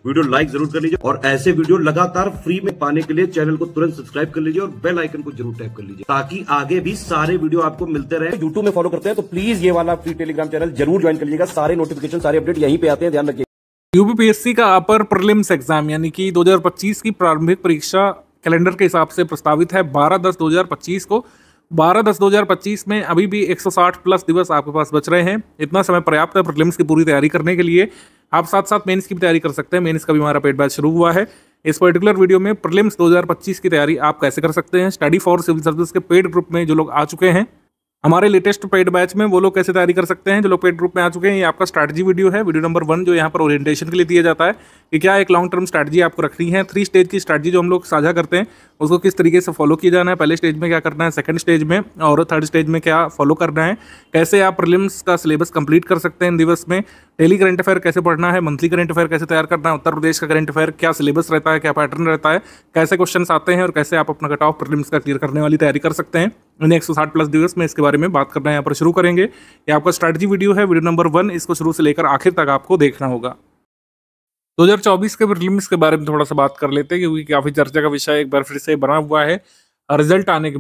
Video like जरूर कर लीजिए और ऐसे वीडियो लगातार फ्री में पाने के लिए चैनल को तुरंत सब्सक्राइब कर लीजिए और बेल आइकन को जरूर टैप कर लीजिए ताकि आगे भी सारे वीडियो आपको मिलते रहे। यूट्यूब में फॉलो करते हैं तो प्लीज ये वाला फ्री टेलीग्राम चैनल जरूर ज्वाइन कर लीजिएगा। सारे नोटिफिकेशन सारे अपडेट यहीं पे आते हैं, ध्यान रखिए। यूपीपीएससी का अपर प्रीलिम्स एग्जाम यानी कि 2025 की प्रारंभिक परीक्षा कैलेंडर के हिसाब से प्रस्तावित है 12/10/2025 को। 12/10/2025 में अभी भी 160 प्लस दिवस आपके पास बच रहे हैं। इतना समय पर्याप्त है प्रीलिम्स की पूरी तैयारी करने के लिए। आप साथ साथ मेंस की भी तैयारी कर सकते हैं। मेंस का भी हमारा पेड बैच शुरू हुआ है। इस पर्टिकुलर वीडियो में प्रीलिम्स 2025 की तैयारी आप कैसे कर सकते हैं, स्टडी फॉर सिविल सर्विस के पेड ग्रुप में जो लोग आ चुके हैं हमारे लेटेस्ट पेड बैच में, वो लोग कैसे तैयारी कर सकते हैं। जो लोग पेड ग्रुप में आ चुके हैं, ये आपका स्ट्रैटेजी वीडियो है, वीडियो नंबर 1 जो यहाँ पर ओरिएंटेशन के लिए दिया जाता है कि क्या एक लॉन्ग टर्म स्ट्रैटेजी आपको रखनी है। 3 स्टेज की स्ट्रैटेजी जो हम लोग साझा करते हैं उसको किस तरीके से फॉलो किया जाना है, पहले स्टेज में क्या करना है, सेकंड स्टेज में और थर्ड स्टेज में क्या फॉलो करना है, कैसे आप प्रीलिम्स का सिलेबस कंप्लीट कर सकते हैं इन दिवस में, डेली करंट अफेयर कैसे पढ़ना है, मंथली करंट अफेयर कैसे तैयार करना है, उत्तर प्रदेश का करंट अफेयर क्या सिलेबस रहता है, क्या पैटर्न रहता है, कैसे क्वेश्चन आते हैं और कैसे आप अपना कट ऑफ प्रीलिम्स का क्लियर करने वाली तैयारी कर सकते हैं इन 160 प्लस दिवस में। इसके बारे में बात करना है यहाँ पर शुरू करेंगे। ये आपका स्ट्रैटेजी वीडियो है, वीडियो नंबर 1, इसको शुरू से लेकर आखिर तक आपको देखना होगा। 2024 के प्रीलिम्स के बारे में थोड़ा सा बात कर लेते हैं क्योंकि काफी चर्चा का विषय एक बार फिर से बना हुआ है। रिजल्ट आने के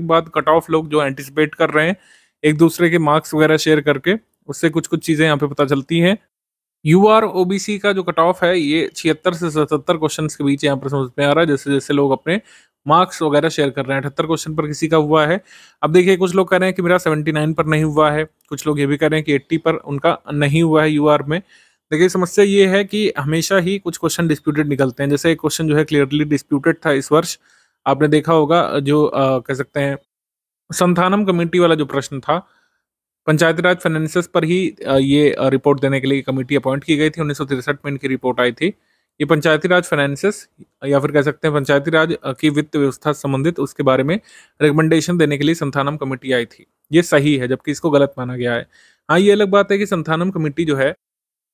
बाद कट ऑफ लोग जो एंटिसिपेट कर रहे हैं एक दूसरे के मार्क्स वगैरह शेयर करके, उससे कुछ चीजें यहाँ पे पता चलती हैं। यूआर ओबीसी का जो कट ऑफ है ये 76 से 77 क्वेश्चन के बीच यहाँ पर समझ में आ रहा है, जैसे जैसे लोग अपने मार्क्स वगैरह शेयर कर रहे हैं। 78 क्वेश्चन पर किसी का हुआ है। अब देखिए कुछ लोग कह रहे हैं कि मेरा 79 पर नहीं हुआ है, कुछ लोग ये भी कह रहे हैं कि 80 पर उनका नहीं हुआ है यूआर में। देखिए समस्या ये है कि हमेशा ही कुछ क्वेश्चन डिस्प्यूटेड निकलते हैं। जैसे एक क्वेश्चन जो है क्लियरली डिस्प्यूटेड था इस वर्ष, आपने देखा होगा, जो कह सकते हैं संथानम कमेटी वाला जो प्रश्न था, पंचायती राज फाइनेंसेस पर ही ये रिपोर्ट देने के लिए कमेटी अपॉइंट की गई थी। 1963 में इनकी रिपोर्ट आई थी। ये पंचायती राज फाइनेंसेस या फिर कह सकते हैं पंचायती राज की वित्त व्यवस्था से संबंधित उसके बारे में रिकमेंडेशन देने के लिए संथानम कमेटी आई थी। ये सही है, जबकि इसको गलत माना गया है। हाँ, ये अलग बात है कि संथानम कमेटी जो है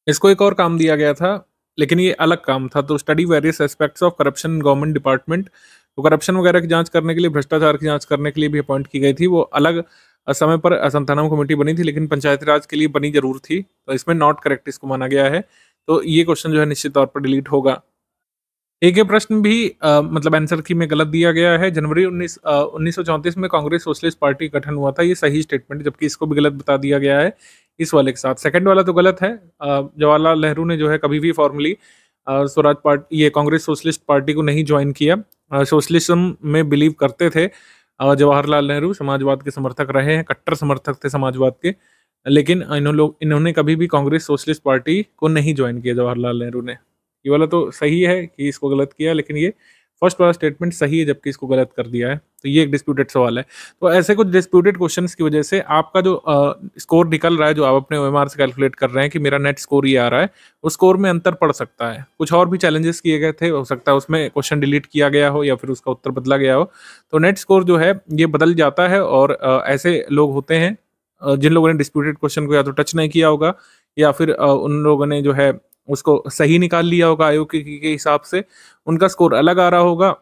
इसको एक और काम दिया गया था, लेकिन ये अलग काम था। तो study various aspects of corruption government department, तो करप्शन वगैरह की जांच करने के लिए, भ्रष्टाचार की जांच करने के लिए भी अपॉइंट की गई थी। वो अलग समय पर संथानम कमेटी बनी थी, लेकिन पंचायती राज के लिए बनी जरूर थी। तो इसमें नॉट करेक्ट इसको माना गया है। तो ये क्वेश्चन जो है निश्चित तौर पर डिलीट होगा। एक ये प्रश्न भी मतलब आंसर की में गलत दिया गया है। जनवरी 1934 में कांग्रेस सोशलिस्ट पार्टी का गठन हुआ था, ये सही स्टेटमेंट, जबकि इसको भी गलत बता दिया गया है इस वाले के साथ। सेकंड वाला तो गलत है। जवाहरलाल नेहरू ने जो है कभी भी फॉर्मली स्वराज पार्टी, ये कांग्रेस सोशलिस्ट पार्टी को नहीं ज्वाइन किया। सोशलिज्म में बिलीव करते थे जवाहरलाल नेहरू, समाजवाद के समर्थक रहे हैं, कट्टर समर्थक थे समाजवाद के, लेकिन इन्होंने कभी भी कांग्रेस सोशलिस्ट पार्टी को नहीं ज्वाइन किया जवाहरलाल नेहरू ने। ये वाला तो सही है कि इसको गलत किया, लेकिन ये फर्स्ट वाला स्टेटमेंट सही है जबकि इसको गलत कर दिया है। तो ये एक डिस्प्यूटेड सवाल है। तो ऐसे कुछ डिस्प्यूटेड क्वेश्चंस की वजह से आपका जो स्कोर निकल रहा है, जो आप अपने ओएमआर से कैलकुलेट कर रहे हैं कि मेरा नेट स्कोर ये आ रहा है, उस स्कोर में अंतर पड़ सकता है। कुछ और भी चैलेंजेस किए गए थे, हो सकता है उसमें क्वेश्चन डिलीट किया गया हो या फिर उसका उत्तर बदला गया हो, तो नेट स्कोर जो है ये बदल जाता है। और ऐसे लोग होते हैं जिन लोगों ने डिस्प्यूटेड क्वेश्चन को या तो टच नहीं किया होगा या फिर उन लोगों ने जो है उसको सही निकाल लिया होगा आयोग के हिसाब से, उनका स्कोर अलग आ रहा होगा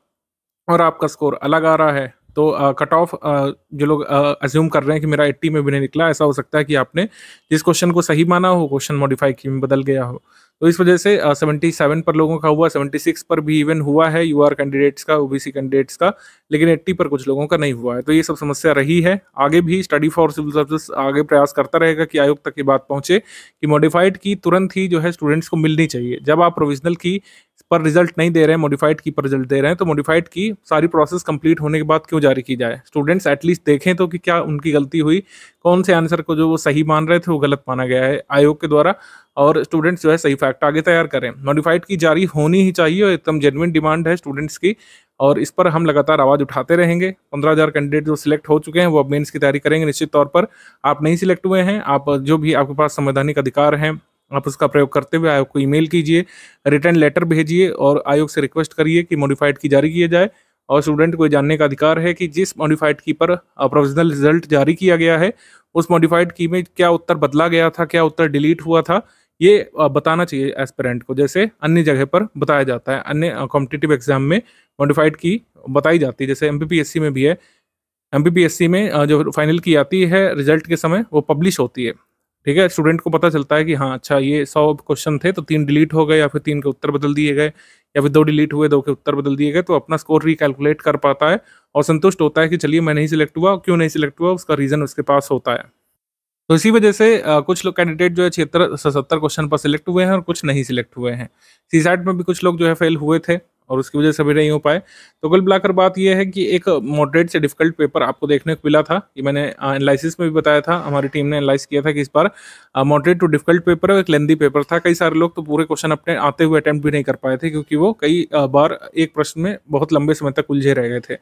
और आपका स्कोर अलग आ रहा है। तो कट ऑफ जो लोग अज्यूम कर रहे हैं कि मेरा 80 में भी नहीं निकला, ऐसा हो सकता है कि आपने जिस क्वेश्चन को सही माना हो क्वेश्चन मॉडिफाई की में बदल गया हो। तो इस वजह से 77 पर लोगों का हुआ, 76 पर भी इवन हुआ है यूआर कैंडिडेट्स का, ओबीसी कैंडिडेट्स का, लेकिन 80 पर कुछ लोगों का नहीं हुआ है। तो ये सब समस्या रही है। आगे भी स्टडी फॉर सिविल सर्विस आगे प्रयास करता रहेगा कि आयोग तक ये बात पहुंचे कि मॉडिफाइड की तुरंत ही जो है स्टूडेंट्स को मिलनी चाहिए। जब आप प्रोविजनल की पर रिजल्ट नहीं दे रहे हैं, मॉडिफाइड की पर रिजल्ट दे रहे हैं, तो मॉडिफाइड की सारी प्रोसेस कंप्लीट होने के बाद क्यों जारी की जाए। स्टूडेंट्स एटलीस्ट देखें तो कि क्या उनकी गलती हुई, कौन से आंसर को जो वो सही मान रहे थे वो गलत माना गया है आयोग के द्वारा, और स्टूडेंट्स जो है सही फैक्ट आगे तैयार करें। मॉडिफाइड की जारी होनी ही चाहिए और एकदम जेन्युइन डिमांड है स्टूडेंट्स की, और इस पर हम लगातार आवाज उठाते रहेंगे। 15,000 कैंडिडेट जो सिलेक्ट हो चुके हैं वो अब मेंस की तैयारी करेंगे निश्चित तौर पर। आप नहीं सिलेक्ट हुए हैं, आप जो भी आपके पास संवैधानिक अधिकार है आप उसका प्रयोग करते हुए आयोग को ईमेल कीजिए, रिटर्न लेटर भेजिए और आयोग से रिक्वेस्ट करिए कि मॉडिफाइड की जारी किया जाए। और स्टूडेंट को जानने का अधिकार है कि जिस मॉडिफाइड की पर प्रोविजनल रिजल्ट जारी किया गया है उस मॉडिफाइड की में क्या उत्तर बदला गया था, क्या उत्तर डिलीट हुआ था, ये बताना चाहिए एस्पिरेंट को, जैसे अन्य जगह पर बताया जाता है। अन्य कॉम्पिटिटिव एग्जाम में मॉडिफाइड की बताई जाती है, जैसे एमपीपीएससी में भी है। एमपीपीएससी में जो फाइनल की आती है रिजल्ट के समय वो पब्लिश होती है, ठीक है, स्टूडेंट को पता चलता है कि हाँ अच्छा ये 100 क्वेश्चन थे तो 3 डिलीट हो गए, या फिर 3 के उत्तर बदल दिए गए, या फिर 2 डिलीट हुए, 2 के उत्तर बदल दिए गए, तो अपना स्कोर रिकैलकुलेट कर पाता है और संतुष्ट होता है कि चलिए मैं नहीं सिलेक्ट हुआ, क्यों नहीं सिलेक्ट हुआ, उसका रीज़न उसके पास होता है। तो इसी वजह से कुछ लोग कैंडिडेट जो है 76 से 70 क्वेश्चन पर सिलेक्ट हुए हैं और कुछ नहीं सिलेक्ट हुए हैं। सीसैट में भी कुछ लोग जो है फेल हुए थे और उसकी वजह से भी नहीं हो पाए। तो कुल मिलाकर बात ये है कि एक मॉडरेट से डिफिकल्ट पेपर आपको देखने को मिला था। ये मैंने एनालिसिस में भी बताया था, हमारी टीम ने एनालाइज किया था कि इस बार मॉडरेट टू डिफिकल्ट पेपर है, एक लेंदी पेपर था। कई सारे लोग तो पूरे क्वेश्चन अपने आते हुए अटेम्प्ट भी नहीं कर पाए थे, क्योंकि वो कई बार एक प्रश्न में बहुत लंबे समय तक उलझे रह गए थे।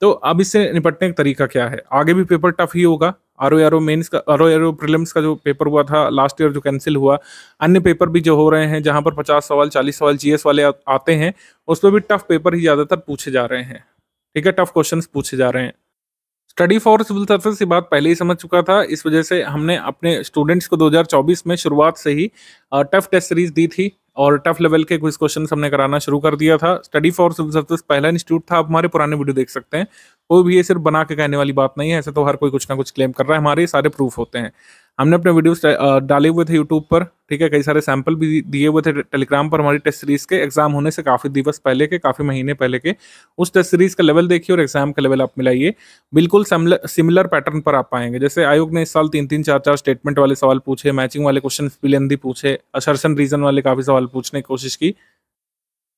तो अब इससे निपटने का तरीका क्या है? आगे भी पेपर टफ ही होगा। आरओ मेंस का, आरओ प्रीलिम्स का जो पेपर हुआ था लास्ट ईयर जो कैंसिल हुआ, अन्य पेपर भी जो हो रहे हैं जहां पर 50 सवाल 40 सवाल जीएस वाले आते हैं, उसमें भी टफ पेपर ही ज्यादातर पूछे जा रहे हैं। ठीक है, टफ क्वेश्चंस पूछे जा रहे हैं। स्टडी फॉर सिविल सर्विस ये बात पहले ही समझ चुका था, इस वजह से हमने अपने स्टूडेंट्स को 2024 में शुरुआत से ही टफ टेस्ट सीरीज दी थी और टफ लेवल के कुछ क्वेश्चन हमने कराना शुरू कर दिया था। स्टडी फॉर सिविल सर्विस पहला इंस्टीट्यूट था, आप हमारे पुराने वीडियो देख सकते हैं। कोई भी ये सिर्फ बना के कहने वाली बात नहीं है, ऐसे तो हर कोई कुछ ना कुछ क्लेम कर रहा है, हमारे सारे प्रूफ होते हैं। हमने अपने वीडियोस डाले हुए थे यूट्यूब पर, ठीक है, कई सारे सैंपल भी दिए हुए थे टेलीग्राम पर हमारी टेस्ट सीरीज के एग्जाम होने से काफ़ी दिवस पहले के, काफ़ी महीने पहले के। उस टेस्ट सीरीज का लेवल देखिए और एग्जाम का लेवल आप मिलाइए, बिल्कुल सिमिलर पैटर्न पर आप पाएंगे। जैसे आयोग ने इस साल 3-3, 4-4 स्टेटमेंट वाले सवाल पूछे, मैचिंग वाले क्वेश्चन भी लेंदी पूछे, असर्शन रीजन वाले काफ़ी सवाल पूछने की कोशिश की।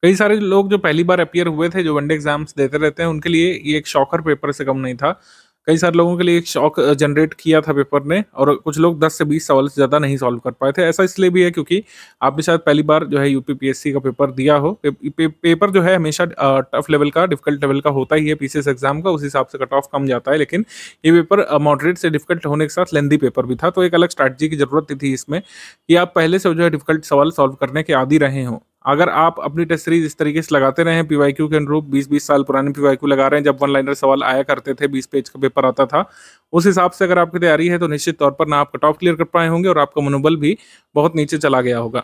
कई सारे लोग जो पहली बार अपियर हुए थे, जो वनडे एग्जाम्स देते रहते हैं, उनके लिए ये एक शॉकर पेपर से कम नहीं था। कई सारे लोगों के लिए एक शॉक जनरेट किया था पेपर ने, और कुछ लोग 10 से 20 सवाल से ज़्यादा नहीं सॉल्व कर पाए थे। ऐसा इसलिए भी है क्योंकि आपने शायद पहली बार जो है यूपीपीएससी का पेपर दिया हो। पेपर जो है हमेशा टफ लेवल का, डिफिकल्ट लेवल का होता ही है पीसीएस एग्जाम का, उस हिसाब से कट ऑफ कम जाता है। लेकिन ये पेपर मॉडरेट से डिफिकल्ट होने के साथ लेंदी पेपर भी था, तो एक अलग स्ट्रैटेजी की जरूरत थी इसमें कि आप पहले से जो है डिफिकल्ट सवाल सॉल्व करने के आदी रहे हों। अगर आप अपनी टेस्ट सीरीज इस तरीके से लगाते रहे, पीवाईक्यू के अनुरूप 20-20 साल पुराने पीवाईक्यू लगा रहे हैं, जब वन लाइनर सवाल आया करते थे, 20 पेज का पेपर आता था, उस हिसाब से अगर आपकी तैयारी है तो निश्चित तौर पर ना आप कट ऑफ क्लियर कर पाए होंगे और आपका मनोबल भी बहुत नीचे चला गया होगा।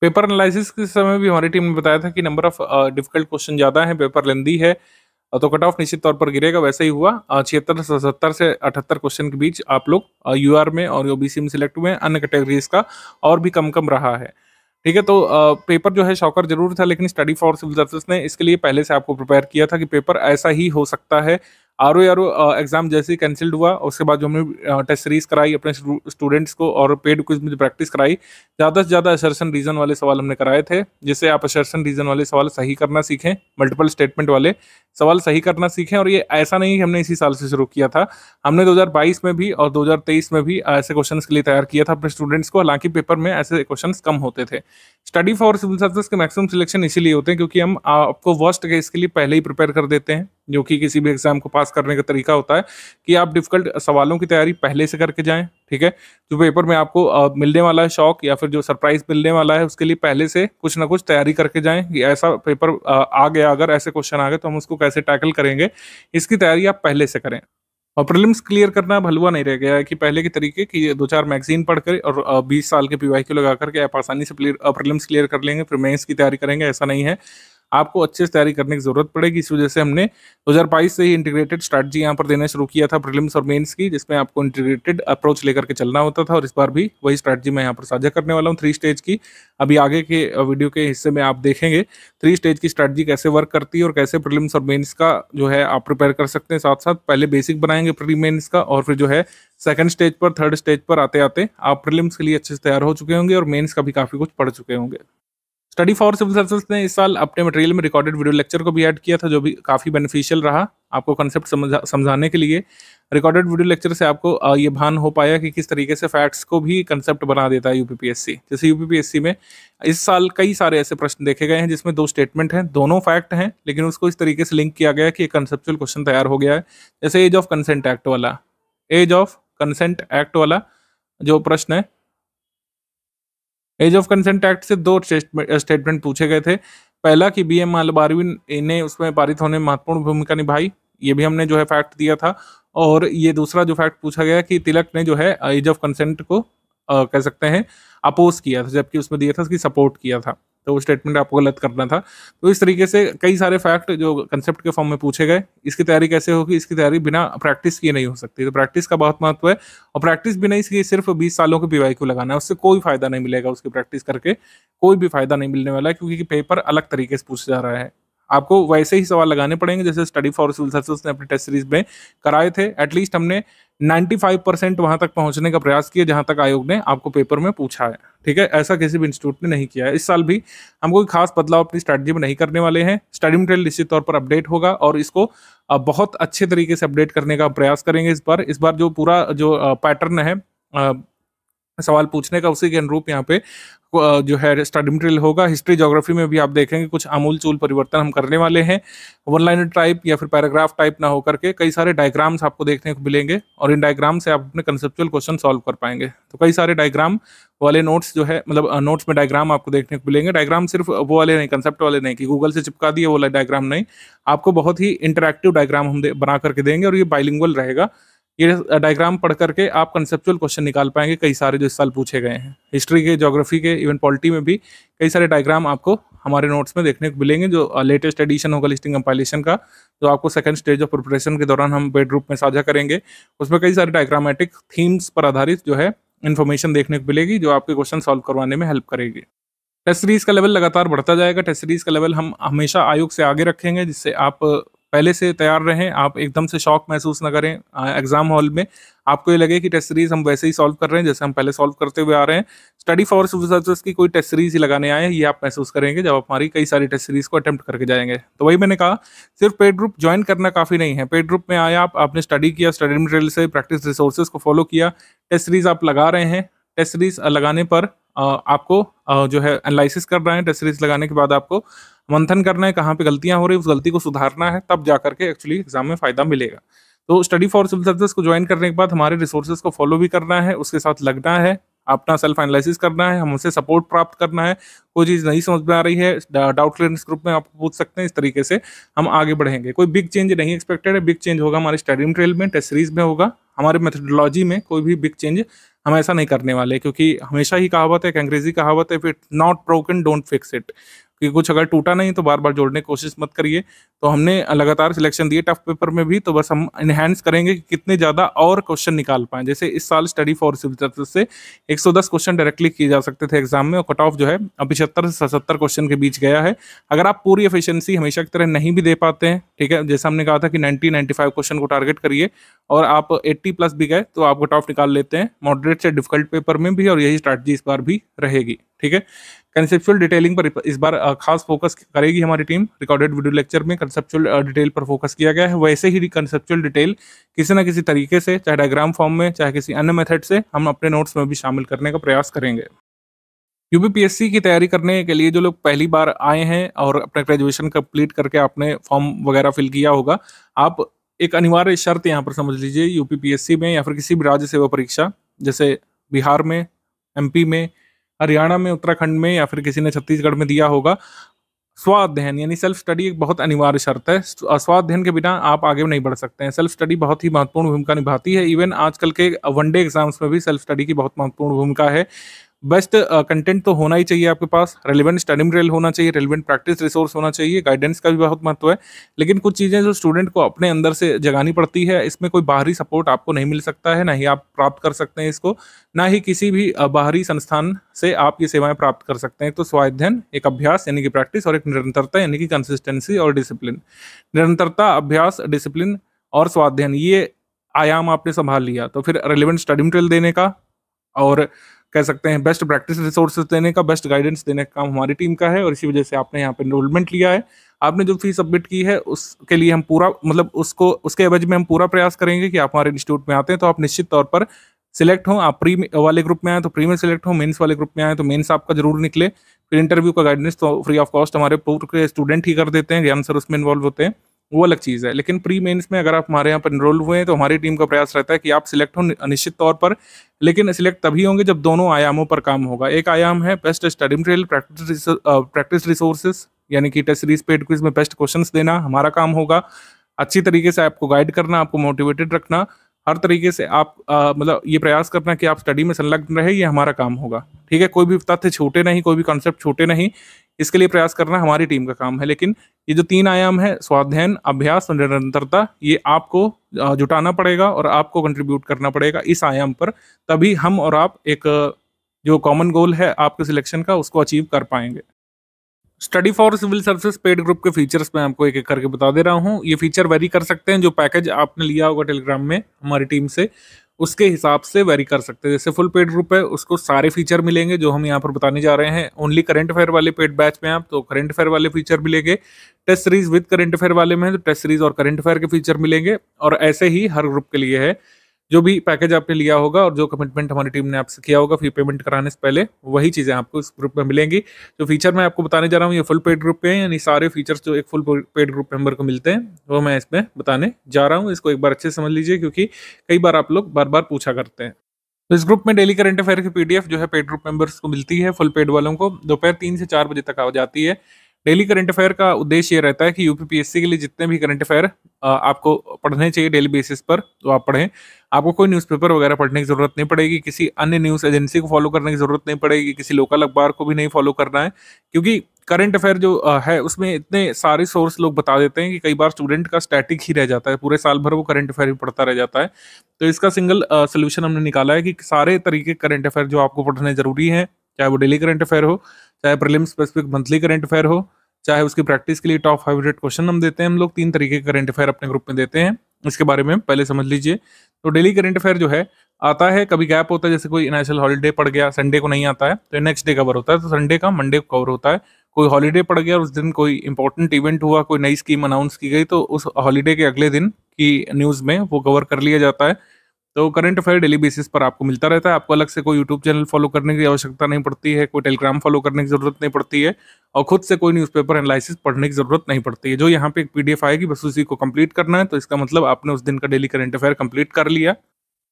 पेपर एनालिसिस के समय भी हमारी टीम ने बताया था कि नंबर ऑफ डिफिकल्ट क्वेश्चन ज़्यादा है, पेपर लेंदी है, तो कट ऑफ निश्चित तौर पर गिरेगा। वैसे ही हुआ, 76 से 70 से 78 क्वेश्चन के बीच आप लोग यूआर में और ओबीसी में सिलेक्ट हुए हैं, अन्य कैटेगरीज का और भी कम कम रहा है। ठीक है, तो पेपर जो है शॉकर जरूर था, लेकिन स्टडी फॉर सिविल सर्विस ने इसके लिए पहले से आपको प्रिपेयर किया था कि पेपर ऐसा ही हो सकता है। आरओ एग्जाम जैसे ही कैंसिल्ड हुआ, उसके बाद जो हमने टेस्ट सीरीज कराई अपने स्टूडेंट्स को और पेड क्विज में जो प्रैक्टिस कराई, ज़्यादा से ज़्यादा असर्शन रीजन वाले सवाल हमने कराए थे, जिससे आप असर्शन रीजन वाले सवाल सही करना सीखें, मल्टीपल स्टेटमेंट वाले सवाल सही करना सीखें। और ये ऐसा नहीं हमने इसी साल से शुरू किया था, हमने 2022 में भी और 2023 में भी ऐसे क्वेश्चन के लिए तैयार किया था अपने स्टूडेंट्स को। हालांकि पेपर में ऐसे क्वेश्चन कम होते थे। स्टडी फॉर सिविल सर्विस के मैक्सिमम सिलेक्शन इसीलिए होते हैं क्योंकि हम आपको वर्स्ट केस के लिए पहले ही प्रिपेयर कर देते हैं, जो कि किसी भी एग्जाम को पास करने का तरीका होता है कि आप डिफिकल्ट सवालों की तैयारी पहले से करके जाएं। ठीक है, जो पेपर में आपको मिलने वाला है शॉक या फिर जो सरप्राइज मिलने वाला है, उसके लिए पहले से कुछ ना कुछ तैयारी करके जाएं कि ऐसा पेपर आ गया, अगर ऐसे क्वेश्चन आ गए तो हम उसको कैसे टैकल करेंगे, इसकी तैयारी आप पहले से करें। और प्रीलिम्स क्लियर करना अब हलवा नहीं रह गया है कि पहले के तरीके की 2-4 मैगजीन पढ़कर और 20 साल के पीवाईक्यू लगा करके आप आसानी से प्रीलिम्स क्लियर कर लेंगे, फिर मेंस की तैयारी करेंगे, ऐसा नहीं है। आपको अच्छे से तैयारी करने की जरूरत पड़ेगी। इस वजह से हमने 2022 से ही इंटीग्रेटेड स्ट्रैटेजी यहाँ पर देना शुरू किया था प्रीलिम्स और मेंस की, जिसमें आपको इंटीग्रेटेड अप्रोच लेकर के चलना होता था। और इस बार भी वही स्ट्रैटेजी मैं यहाँ पर साझा करने वाला हूँ 3 स्टेज की। अभी आगे के वीडियो के हिस्से में आप देखेंगे 3 स्टेज की स्ट्रैटेजी कैसे वर्क करती है और कैसे प्रीलिम्स और मेंस का जो है आप प्रिपेयर कर सकते हैं। साथ साथ पहले बेसिक बनाएंगे प्री मेंस का, और फिर जो है सेकंड स्टेज पर, थर्ड स्टेज पर आते आते आप प्रीलिम्स के लिए अच्छे से तैयार हो चुके होंगे और मेंस का भी काफ़ी कुछ पढ़ चुके होंगे। स्टडी फॉर सिविल सर्विस ने इस साल अपने मटेरियल में रिकॉर्डेड वीडियो लेक्चर को भी ऐड किया था, जो भी काफ़ी बेनिफिशियल रहा आपको कंसेप्ट समझाने के लिए। रिकॉर्डेड वीडियो लेक्चर से आपको ये भान हो पाया कि किस तरीके से फैक्ट्स को भी कंसेप्ट बना देता है यूपीपीएससी। जैसे यूपीपीएससी में इस साल कई सारे ऐसे प्रश्न देखे गए हैं जिसमें 2 स्टेटमेंट हैं, दोनों फैक्ट हैं, लेकिन उसको इस तरीके से लिंक किया गया है कि एक कंसेप्चुअल क्वेश्चन तैयार हो गया है। जैसे एज ऑफ कंसेंट एक्ट वाला, एज ऑफ कंसेंट एक्ट वाला जो प्रश्न है, एज ऑफ कंसेंट एक्ट से 2 स्टेटमेंट पूछे गए थे। पहला कि बीएम मालबारवी ने उसमें पारित होने में महत्वपूर्ण भूमिका निभाई, ये भी हमने जो है फैक्ट दिया था। और ये दूसरा जो फैक्ट पूछा गया कि तिलक ने जो है एज ऑफ कंसेंट को कह सकते हैं अपोज किया था, जबकि उसमें दिया था कि सपोर्ट किया था। तो वो स्टेटमेंट आपको गलत करना था। तो इस तरीके से कई सारे फैक्ट जो कंसेप्ट के फॉर्म में पूछे गए। इसकी तैयारी कैसे होगी? इसकी तैयारी बिना प्रैक्टिस किए नहीं हो सकती, तो प्रैक्टिस का बहुत महत्व है। और प्रैक्टिस भी नहीं, इसकी सिर्फ 20 सालों के पीवाईक्यू लगाना है, उससे कोई फायदा नहीं मिलेगा, उसकी प्रैक्टिस करके कोई भी फायदा नहीं मिलने वाला है, क्योंकि पेपर अलग तरीके से पूछा जा रहा है। आपको वैसे ही सवाल लगाने पड़ेंगे जैसे स्टडी फॉर सिविल सर्विसेज ने अपनी टेस्ट सीरीज में कराए थे। एटलीस्ट हमने 95% वहां तक पहुंचने का प्रयास किया जहां तक आयोग ने आपको पेपर में पूछा है। ठीक है, ऐसा किसी भी इंस्टीट्यूट ने नहीं किया है। इस साल भी हम कोई खास बदलाव अपनी स्ट्रैटेजी में नहीं करने वाले हैं। स्टडी मटेरियल निश्चित तौर पर अपडेट होगा और इसको बहुत अच्छे तरीके से अपडेट करने का प्रयास करेंगे। इस बार जो पूरा जो पैटर्न है सवाल पूछने का, उसी के अनुरूप यहाँ पे जो है स्टडी मटेरियल होगा। हिस्ट्री ज्योग्राफी में भी आप देखेंगे कुछ आमूल-चूल परिवर्तन हम करने वाले हैं। वन लाइनर टाइप या फिर पैराग्राफ टाइप ना होकर के कई सारे डायग्राम्स आपको देखने को मिलेंगे और इन डायग्राम से आप अपने कंसेप्चुअल क्वेश्चन सॉल्व कर पाएंगे। तो कई सारे डायग्राम वाले नोट्स जो है, मतलब नोट्स में डायग्राम आपको देखने को मिलेंगे। डायग्राम सिर्फ वो वाले नहीं, कंसेप्ट वाले नहीं कि गूगल से चिपका दिए वो वाला डायग्राम नहीं, आपको बहुत ही इंटरैक्टिव डायग्राम हम बना करके देंगे और ये बाइलिंगुअल रहेगा। ये डायग्राम पढ़ करके आप कंसेप्चुअल क्वेश्चन निकाल पाएंगे, कई सारे जो इस साल पूछे गए हैं हिस्ट्री के, ज्योग्राफी के, इवन पॉलिटी में भी कई सारे डायग्राम आपको हमारे नोट्स में देखने को मिलेंगे। जो लेटेस्ट एडिशन होगा लिस्टिंग कंपाइलेशन का, जो आपको सेकंड स्टेज ऑफ प्रिपरेशन के दौरान हम पेड ग्रुप में साझा करेंगे, उसमें कई सारे डायग्रामेटिक थीम्स पर आधारित जो है इन्फॉर्मेशन देखने को मिलेगी जो आपके क्वेश्चन सॉल्व करवाने में हेल्प करेगी। टेस्ट सीरीज का लेवल लगातार बढ़ता जाएगा। टेस्ट सीरीज का लेवल हम हमेशा आयोग से आगे रखेंगे, जिससे आप पहले से तैयार रहें, आप एकदम से शॉक महसूस न करें एग्जाम हॉल में। आपको ये लगे कि टेस्ट सीरीज हम वैसे ही सॉल्व कर रहे हैं जैसे हम पहले सॉल्व करते हुए आ रहे हैं। स्टडी फॉर सिविल सर्विसेज की कोई टेस्ट सीरीज ही लगाने आए हैं, ये आप महसूस करेंगे जब आप हमारी कई सारी टेस्ट सीरीज को अटेम्प्ट करके जाएंगे। तो वही मैंने कहा, सिर्फ पेड ग्रुप ज्वाइन करना काफ़ी नहीं है। पेड ग्रुप में आया आपने स्टडी किया, स्टडी मटेरियल से प्रैक्टिस रिसोर्सेज को फॉलो किया, टेस्ट सीरीज आप लगा रहे हैं। टेस्ट सीरीज लगाने पर आपको जो है एनालिसिस कर रहे हैं। टेस्ट सीरीज लगाने के बाद आपको मंथन करना है, कहाँ पे गलतियां हो रही है उस गलती को सुधारना है, तब जा करके एक्चुअली एग्जाम में फायदा मिलेगा। तो स्टडी फॉर सिविल सर्विसेज को ज्वाइन करने के बाद हमारे रिसोर्सेज को फॉलो भी करना है, उसके साथ लगना है, अपना सेल्फ एनालिसिस करना है, हमसे सपोर्ट प्राप्त करना है। कोई चीज़ नहीं समझ में आ रही है, डाउट क्लियरेंस ग्रुप में आप पूछ सकते हैं। इस तरीके से हम आगे बढ़ेंगे। कोई बिग चेंज नहीं एक्सपेक्टेड है। बिग चेंज होगा हमारे स्टडी मटेरियल में, टेस्ट सीरीज में होगा, हमारे मेथोडोलॉजी में कोई भी बिग चेंज हम ऐसा नहीं करने वाले, क्योंकि हमेशा ही कहावत है, एक अंग्रेजी कहावत है, if it not broken don't fix it, कि कुछ अगर टूटा नहीं तो बार बार जोड़ने की कोशिश मत करिए। तो हमने लगातार सिलेक्शन दिए टफ पेपर में भी, तो बस हम इनहेंस करेंगे कि कितने ज़्यादा और क्वेश्चन निकाल पाएं। जैसे इस साल स्टडी फॉर सिविल सर्विसेज से 110 क्वेश्चन डायरेक्टली किए जा सकते थे एग्जाम में, और कट ऑफ जो है 75 से 77 क्वेश्चन के बीच गया है। अगर आप पूरी एफिशिएंसी हमेशा की तरह नहीं भी दे पाते हैं, ठीक है, जैसा हमने कहा था कि 90-95 क्वेश्चन को टारगेट करिए और आप 80+ भी गए तो आप कट ऑफ निकाल लेते हैं मॉडरेट से डिफिकल्ट पेपर में भी, और यही स्ट्रैटेजी इस बार भी रहेगी। ठीक है, कंसेप्चुअल डिटेलिंग पर इस बार खास फोकस करेगी हमारी टीम। रिकॉर्डेड वीडियो लेक्चर में कंसेप्चुअल डिटेल पर फोकस किया गया है। वैसे ही कंसेप्चुअल डिटेल किसी न किसी तरीके से, चाहे डायग्राम फॉर्म में, चाहे किसी अन्य मेथड से, हम अपने नोट्स में भी शामिल करने का प्रयास करेंगे। यूपीपीएससी की तैयारी करने के लिए जो लोग पहली बार आए हैं और अपना ग्रेजुएशन कंप्लीट करके आपने फॉर्म वगैरह फिल किया होगा, आप एक अनिवार्य शर्त यहाँ पर समझ लीजिए, यूपीपीएससी में या फिर किसी भी राज्य सेवा परीक्षा, जैसे बिहार में, एमपी में, हरियाणा में, उत्तराखंड में, या फिर किसी ने छत्तीसगढ़ में दिया होगा, स्वाध्ययन यानी सेल्फ स्टडी एक बहुत अनिवार्य शर्त है। स्वाध्ययन के बिना आप आगे नहीं बढ़ सकते हैं। सेल्फ स्टडी बहुत ही महत्वपूर्ण भूमिका निभाती है। इवन आजकल के वनडे एग्जाम्स में भी सेल्फ स्टडी की बहुत महत्वपूर्ण भूमिका है। बेस्ट कंटेंट तो होना ही चाहिए आपके पास, रेलिवेंट स्टडी मटेरियल होना चाहिए, रेलिवेंट प्रैक्टिस रिसोर्स होना चाहिए, गाइडेंस का भी बहुत महत्व है। लेकिन कुछ चीज़ें जो स्टूडेंट को अपने अंदर से जगानी पड़ती है, इसमें कोई बाहरी सपोर्ट आपको नहीं मिल सकता है, ना ही आप प्राप्त कर सकते हैं इसको, ना ही किसी भी बाहरी संस्थान से आप ये सेवाएं प्राप्त कर सकते हैं। तो स्वाध्ययन एक अभ्यास यानी कि प्रैक्टिस, और एक निरंतरता यानी कि कंसिस्टेंसी और डिसिप्लिन। निरंतरता, अभ्यास, डिसिप्लिन और स्वाध्ययन, ये आयाम आपने संभाल लिया तो फिर रेलिवेंट स्टडी मटेरियल देने का, और कह सकते हैं बेस्ट प्रैक्टिस रिसोर्सेज देने का, बेस्ट गाइडेंस देने का काम हमारी टीम का है। और इसी वजह से आपने यहाँ पे एनरोलमेंट लिया है। आपने जो फीस सबमिट की है उसके लिए हम पूरा, मतलब उसके एवज में हम पूरा प्रयास करेंगे कि आप हमारे इंस्टीट्यूट में आते हैं तो आप निश्चित तौर पर सिलेक्ट हों। आप प्री वाले ग्रुप में आए तो प्री में सिलेक्ट हो, मेंस वाले ग्रुप में आए तो मेंस आपका जरूर निकले। फिर इंटरव्यू का गाइडेंस तो फ्री ऑफ कॉस्ट हमारे पूरे स्टूडेंट ही कर देते हैं, ज्ञान सर उसमें इन्वॉल्व होते हैं, वो अलग चीज़ है। लेकिन प्री मेंस में अगर आप हमारे यहाँ पर एनरोल हुए हैं तो हमारी टीम का प्रयास रहता है कि आप सिलेक्ट हो निश्चित तौर पर। लेकिन सिलेक्ट तभी होंगे जब दोनों आयामों पर काम होगा। एक आयाम है best study material, practice resources, यानी कि टेस्ट सीरीज पेड क्विज में बेस्ट क्वेश्चंस देना हमारा काम होगा। अच्छी तरीके से आपको गाइड करना, आपको मोटिवेटेड रखना, हर तरीके से आप मतलब ये प्रयास करना कि आप स्टडी में संलग्न रहे, ये हमारा काम होगा। ठीक है, कोई भी तथ्य छूटे नहीं, कोई भी कॉन्सेप्ट छूटे नहीं, इसके लिए प्रयास करना हमारी टीम का काम है। लेकिन ये जो 3 आयाम है, स्वाध्ययन, अभ्यास और निरंतरता, ये आपको जुटाना पड़ेगा और आपको कंट्रीब्यूट करना पड़ेगा इस आयाम पर, तभी हम और आप एक जो कॉमन गोल है आपके सिलेक्शन का, उसको अचीव कर पाएंगे। Study for civil services paid group के फीचर्स मैं आपको एक एक करके बता दे रहा हूँ। ये फीचर वेरी कर सकते हैं, जो पैकेज आपने लिया होगा टेलीग्राम में हमारी टीम से, उसके हिसाब से वेरी कर सकते हैं। जैसे फुल पेड ग्रुप है, उसको सारे फीचर मिलेंगे जो हम यहाँ पर बताने जा रहे हैं। ओनली करंट अफेयर वाले पेड बैच में आप तो करंट अफेयर वाले फीचर मिलेंगे। Test series with current affair वाले में तो टेस्ट सीरीज और करंट अफेयर के फीचर मिलेंगे। और ऐसे ही हर ग्रुप के लिए है, जो भी पैकेज आपने लिया होगा और जो कमिटमेंट हमारी टीम ने आपसे किया होगा फी पेमेंट कराने से पहले, वही चीज़ें आपको इस ग्रुप में मिलेंगी। जो फीचर मैं आपको बताने जा रहा हूँ ये फुल पेड ग्रुप पे हैं, यानी सारे फीचर्स जो एक फुल पेड ग्रुप मेंबर को मिलते हैं वो मैं इसमें बताने जा रहा हूँ। इसको एक बार अच्छे से समझ लीजिए, क्योंकि कई बार आप लोग बार बार पूछा करते हैं। तो इस ग्रुप में डेली करंट अफेयर की पीडीएफ जो है पेड ग्रुप मेंबर्स को मिलती है, फुल पेड वालों को दोपहर 3 से 4 बजे तक आ जाती है। डेली करंट अफेयर का उद्देश्य ये रहता है कि यूपीपीएससी के लिए जितने भी करंट अफेयर आपको पढ़ने चाहिए डेली बेसिस पर, तो आप पढ़ें। आपको कोई न्यूज़पेपर वगैरह पढ़ने की जरूरत नहीं पड़ेगी, किसी अन्य न्यूज़ एजेंसी को फॉलो करने की जरूरत नहीं पड़ेगी, किसी लोकल अखबार को भी नहीं फॉलो करना है, क्योंकि करंट अफेयर जो है उसमें इतने सारे सोर्स लोग बता देते हैं कि कई बार स्टूडेंट का स्टैटिक ही रह जाता है, पूरे साल भर वो करंट अफेयर ही पढ़ता रह जाता है। तो इसका सिंगल सोल्यूशन हमने निकाला है कि सारे तरीके करंट अफेयर जो आपको पढ़ने जरूरी है, चाहे वो डेली करंट अफेयर हो, चाहे prelims specific monthly current affair हो, चाहे उसकी प्रैक्टिस के लिए टॉप 500 क्वेश्चन हम देते हैं। हम लोग 3 तरीके के करंट अफेयर अपने ग्रुप में देते हैं, इसके बारे में पहले समझ लीजिए। तो डेली करंट अफेयर जो है आता है, कभी गैप होता है, जैसे कोई नेशनल हॉलीडे पड़ गया, संडे को नहीं आता है तो नेक्स्ट डे कवर होता है, तो संडे का मंडे को कवर होता है। कोई हॉलीडे पड़ गया और उस दिन कोई इंपॉर्टेंट इवेंट हुआ, कोई नई स्कीम अनाउंस की गई, तो उस हॉलीडे के अगले दिन की न्यूज़ में वो कवर कर लिया जाता है। तो करंट अफेयर डेली बेसिस पर आपको मिलता रहता है। आपको अलग से कोई यूट्यूब चैनल फॉलो करने की आवश्यकता नहीं पड़ती है, कोई टेलीग्राम फॉलो करने की जरूरत नहीं पड़ती है, और खुद से कोई न्यूज़पेपर एनालिसिस पढ़ने की जरूरत नहीं पड़ती है। जो यहाँ पे एक पीडीएफ आएगी बस उसी को कंप्लीट करना है, तो इसका मतलब आपने उस दिन का डेली करंट अफेयर कंप्लीट कर लिया।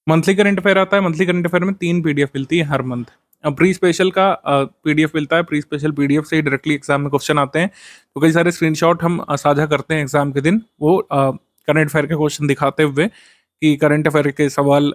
मंथली करंट अफेयर आता है, मंथली करंट अफेयर में 3 पीडीएफ मिलती है हर मंथ। अब प्री स्पेशल का पीडीएफ मिलता है, प्री स्पेशल पीडीएफ से ही डायरेक्टली एग्जाम में क्वेश्चन आते हैं, तो कई सारे स्क्रीनशॉट हम साझा करते हैं एग्जाम के दिन, वो करंट अफेयर के क्वेश्चन दिखाते हुए कि करंट अफेयर के सवाल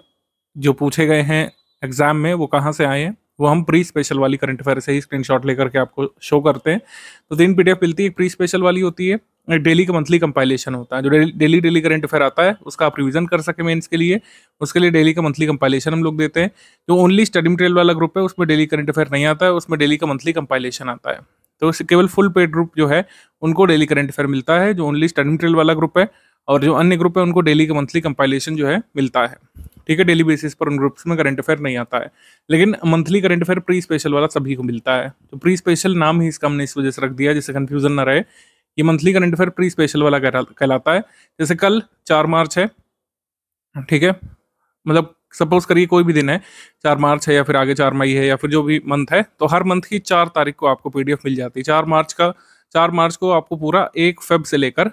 जो पूछे गए हैं एग्जाम में वो कहाँ से आए हैं, वो हम प्री स्पेशल वाली करंट अफेयर से ही स्क्रीनशॉट लेकर के आपको शो करते हैं। तो 3 पीडीएफ मिलती है, एक प्री स्पेशल वाली होती है, एक डेली का मंथली कंपाइलेशन होता है। जो डेली करंट अफेयर आता है उसका आप रिवीजन कर सके मेंस के लिए, उसके लिए डेली का मंथली कंपाइलेशन हम लोग देते हैं। जो ओनली स्टडी मटेरियल वाला ग्रुप है उसमें डेली करंट अफेयर नहीं आता है, उसमें डेली का मंथली कंपाइलेशन आता है। तो केवल फुल पेड ग्रुप जो है उनको डेली करंट अफेयर मिलता है, जो ओनली स्टडी मटेरियल वाला ग्रुप है, और जो अन्य ग्रुप है उनको डेली का मंथली कंपाइलेशन जो है मिलता है। ठीक है, डेली बेसिस पर उन ग्रुप्स में करंट अफेयर नहीं आता है, लेकिन monthly current affair pre special वाला सभी को मिलता है। तो प्री स्पेशल नाम ही इसका हमने इस वजह से रख दिया जिससे कंफ्यूजन ना रहे। ये monthly current affair pre special वाला कहलाता है। जैसे कल 4 मार्च है, ठीक है, मतलब सपोज करिए कोई भी दिन है, 4 मार्च है या फिर आगे 4 मई है या फिर जो भी मंथ है, तो हर मंथ की 4 तारीख को आपको पीडीएफ मिल जाती है। 4 मार्च को आपको पूरा 1 फेब से लेकर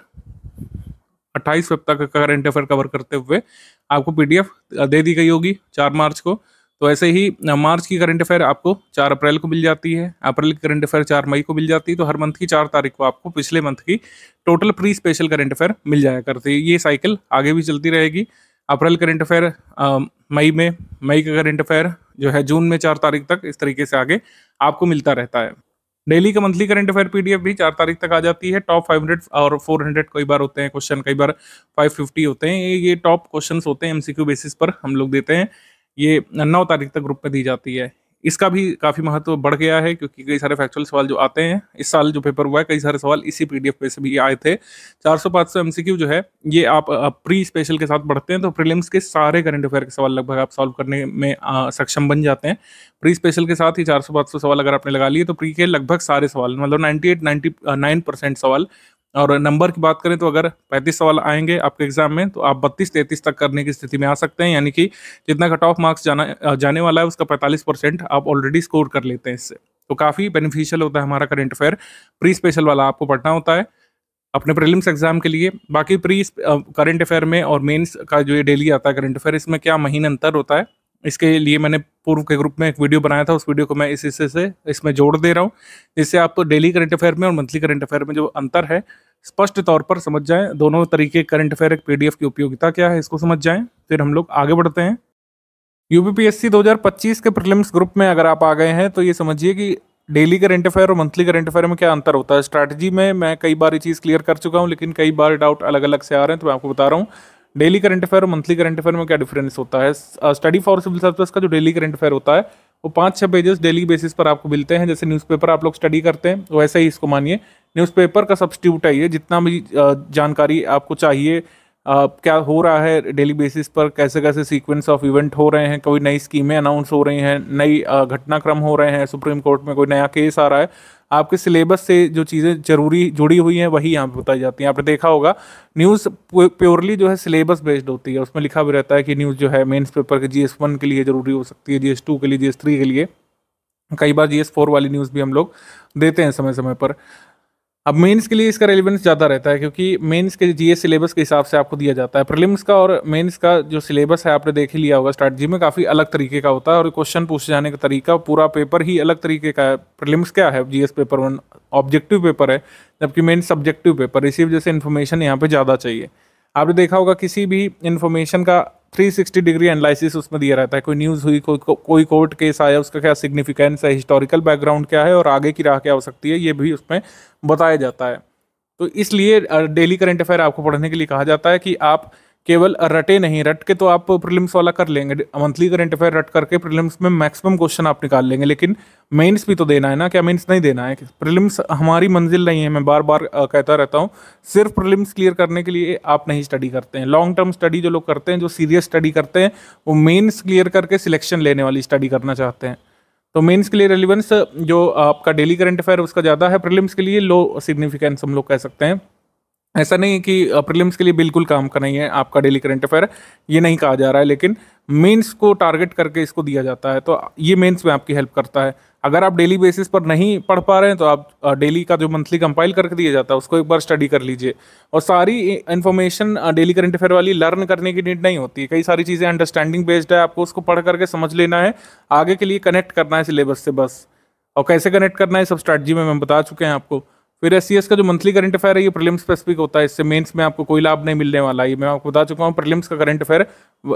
28 फेब तक का करंट अफेयर कवर करते हुए आपको पीडीएफ दे दी गई होगी 4 मार्च को। तो ऐसे ही मार्च की करंट अफेयर आपको 4 अप्रैल को मिल जाती है, अप्रैल की करंट अफेयर 4 मई को मिल जाती है। तो हर मंथ की 4 तारीख को आपको पिछले मंथ की total pre special current affair मिल जाया करती है। ये साइकिल आगे भी चलती रहेगी। अप्रैल करंट अफेयर मई में, मई का करंट अफेयर जो है जून में 4 तारीख तक, इस तरीके से आगे आपको मिलता रहता है। डेली का मंथली करंट अफेयर पीडीएफ भी 4 तारीख तक आ जाती है। टॉप 500 और 400 कई बार होते हैं क्वेश्चन, कई बार 550 होते हैं। ये टॉप क्वेश्चंस होते हैं, एमसीक्यू बेसिस पर हम लोग देते हैं। ये 9 तारीख तक ग्रुप में दी जाती है। इसका भी काफ़ी महत्व बढ़ गया है क्योंकि कई सारे फैक्चुअल सवाल जो आते हैं, इस साल जो पेपर हुआ है कई सारे सवाल इसी पीडीएफ पे से भी आए थे। 400-500 एमसीक्यू जो है ये आप प्री स्पेशल के साथ पढ़ते हैं तो प्रीलिम्स के सारे करंट अफेयर के सवाल लगभग आप सॉल्व करने में सक्षम बन जाते हैं। प्री स्पेशल के साथ ही 400-500 सवाल अगर आपने लगा लिए तो प्री के लगभग सारे सवाल, मतलब 98-99% सवाल। और नंबर की बात करें तो अगर 35 सवाल आएंगे आपके एग्जाम में तो आप 32-33 तक करने की स्थिति में आ सकते हैं, यानी कि जितना कट ऑफ मार्क्स जाने वाला है उसका 45% आप ऑलरेडी स्कोर कर लेते हैं इससे। तो काफ़ी बेनिफिशियल होता है हमारा करंट अफेयर। प्री स्पेशल वाला आपको पढ़ना होता है अपने प्रीलिम्स एग्जाम के लिए। बाकी प्री करंट अफेयर में और मेंस का जो ये डेली आता है करंट अफेयर, इसमें क्या महीने अंतर होता है, इसके लिए मैंने पूर्व के ग्रुप में एक वीडियो बनाया था, उस वीडियो को मैं इस हिस्से से इसमें जोड़ दे रहा हूँ, जिससे आप डेली करंट अफेयर में और मंथली करंट अफेयर में जो अंतर है स्पष्ट तौर पर समझ जाएं। दोनों तरीके करंट अफेयर एक पीडीएफ की उपयोगिता क्या है इसको समझ जाएं। फिर हम लोग आगे बढ़ते हैं। यूपीपीएससी 2025 के प्रीलिम्स ग्रुप में अगर आप आ गए हैं तो ये समझिए कि डेली करंट अफेयर और मंथली करंट अफेयर में क्या अंतर होता है। स्ट्रैटेजी में मैं कई बार ये चीज़ क्लियर कर चुका हूँ, लेकिन कई बार डाउट अलग अलग से आ रहे हैं, तो मैं आपको बता रहा हूँ डेली करंट अफेयर और मंथली करंट अफेयर में क्या डिफरेंस होता है। स्टडी फॉर सिविल सर्विस का जो डेली करंट अफेयर होता है वो 5-6 पेजेस डेली बेसिस पर आपको मिलते हैं। जैसे न्यूज़पेपर आप लोग स्टडी करते हैं वैसे ही इसको मानिए, न्यूज़पेपर का सब्स्टिट्यूट है ये। जितना भी जानकारी आपको चाहिए क्या हो रहा है डेली बेसिस पर, कैसे कैसे सीक्वेंस ऑफ इवेंट हो रहे हैं, कोई नई स्कीमें अनाउंस हो रही हैं, नई घटनाक्रम हो रहे हैं, सुप्रीम कोर्ट में कोई नया केस आ रहा है, आपके सिलेबस से जो चीज़ें जरूरी जुड़ी हुई हैं वही यहाँ पे बताई जाती हैं। आपने देखा होगा न्यूज़ प्योरली जो है सिलेबस बेस्ड होती है, उसमें लिखा भी रहता है कि न्यूज़ जो है मेंस पेपर के GS1 के लिए ज़रूरी हो सकती है, GS2 के लिए, GS3 के लिए, कई बार GS4 वाली न्यूज़ भी हम लोग देते हैं समय समय पर। अब मेंस के लिए इसका रेलिवेंस ज़्यादा रहता है, क्योंकि मेंस के जीएस सिलेबस के हिसाब से आपको दिया जाता है। प्रीलिम्स का और मेंस का जो सिलेबस है आपने देख ही लिया होगा, स्ट्रैटेजी में काफ़ी अलग तरीके का होता है और क्वेश्चन पूछे जाने का तरीका, पूरा पेपर ही अलग तरीके का है। प्रीलिम्स क्या है, जीएस पेपर 1 ऑब्जेक्टिव पेपर है, जबकि मेंस सब्जेक्टिव पेपर, इसी वजह से इन्फॉर्मेशन यहाँ पे ज़्यादा चाहिए। आपने देखा होगा किसी भी इन्फॉर्मेशन का 360 डिग्री एनालिसिस उसमें दिया रहता है। कोई न्यूज़ हुई, कोई कोर्ट केस आया, उसका क्या सिग्निफिकेंस है, हिस्टोरिकल बैकग्राउंड क्या है और आगे की राह क्या हो सकती है, ये भी उसमें बताया जाता है। तो इसलिए डेली करंट अफेयर आपको पढ़ने के लिए कहा जाता है कि आप केवल रटे नहीं, रट के तो आप प्रीलिम्स वाला कर लेंगे, मंथली करंट अफेयर रट करके प्रीलिम्स में मैक्सिमम क्वेश्चन आप निकाल लेंगे, लेकिन मेंस भी तो देना है ना। क्या मेंस नहीं देना है? प्रीलिम्स हमारी मंजिल नहीं है, मैं बार बार कहता रहता हूँ। सिर्फ प्रीलिम्स क्लियर करने के लिए आप नहीं स्टडी करते हैं। लॉन्ग टर्म स्टडी जो लोग करते हैं, जो सीरियस स्टडी करते हैं, वो मेंस क्लियर करके सिलेक्शन लेने वाली स्टडी करना चाहते हैं। तो मेंस के लिए रेलिवेंस जो आपका डेली करंट अफेयर उसका ज़्यादा है, प्रीलिम्स के लिए लो सिग्निफिकेंस हम लोग कह सकते हैं। ऐसा नहीं कि प्रीलिम्स के लिए बिल्कुल काम का नहीं है आपका डेली करंट अफेयर, ये नहीं कहा जा रहा है, लेकिन मेंस को टारगेट करके इसको दिया जाता है, तो ये मेंस में आपकी हेल्प करता है। अगर आप डेली बेसिस पर नहीं पढ़ पा रहे हैं तो आप डेली का जो मंथली कंपाइल करके दिया जाता है उसको एक बार स्टडी कर लीजिए। और सारी इन्फॉर्मेशन डेली करंट अफेयर वाली लर्न करने की नीड नहीं होती है, कई सारी चीज़ें अंडरस्टैंडिंग बेस्ड है, आपको उसको पढ़ करके समझ लेना है, आगे के लिए कनेक्ट करना है सिलेबस से बस। और कैसे कनेक्ट करना है सब स्ट्रैटेजी में मैं बता चुके हैं आपको। फिर SCS का जो मंथली करंट अफेयर है ये प्रीलिम्स स्पेसिफिक होता है, इससे मेंस में आपको कोई लाभ नहीं मिलने वाला है, ये मैं आपको बता चुका हूँ। प्रीलिम्स का करंट अफेयर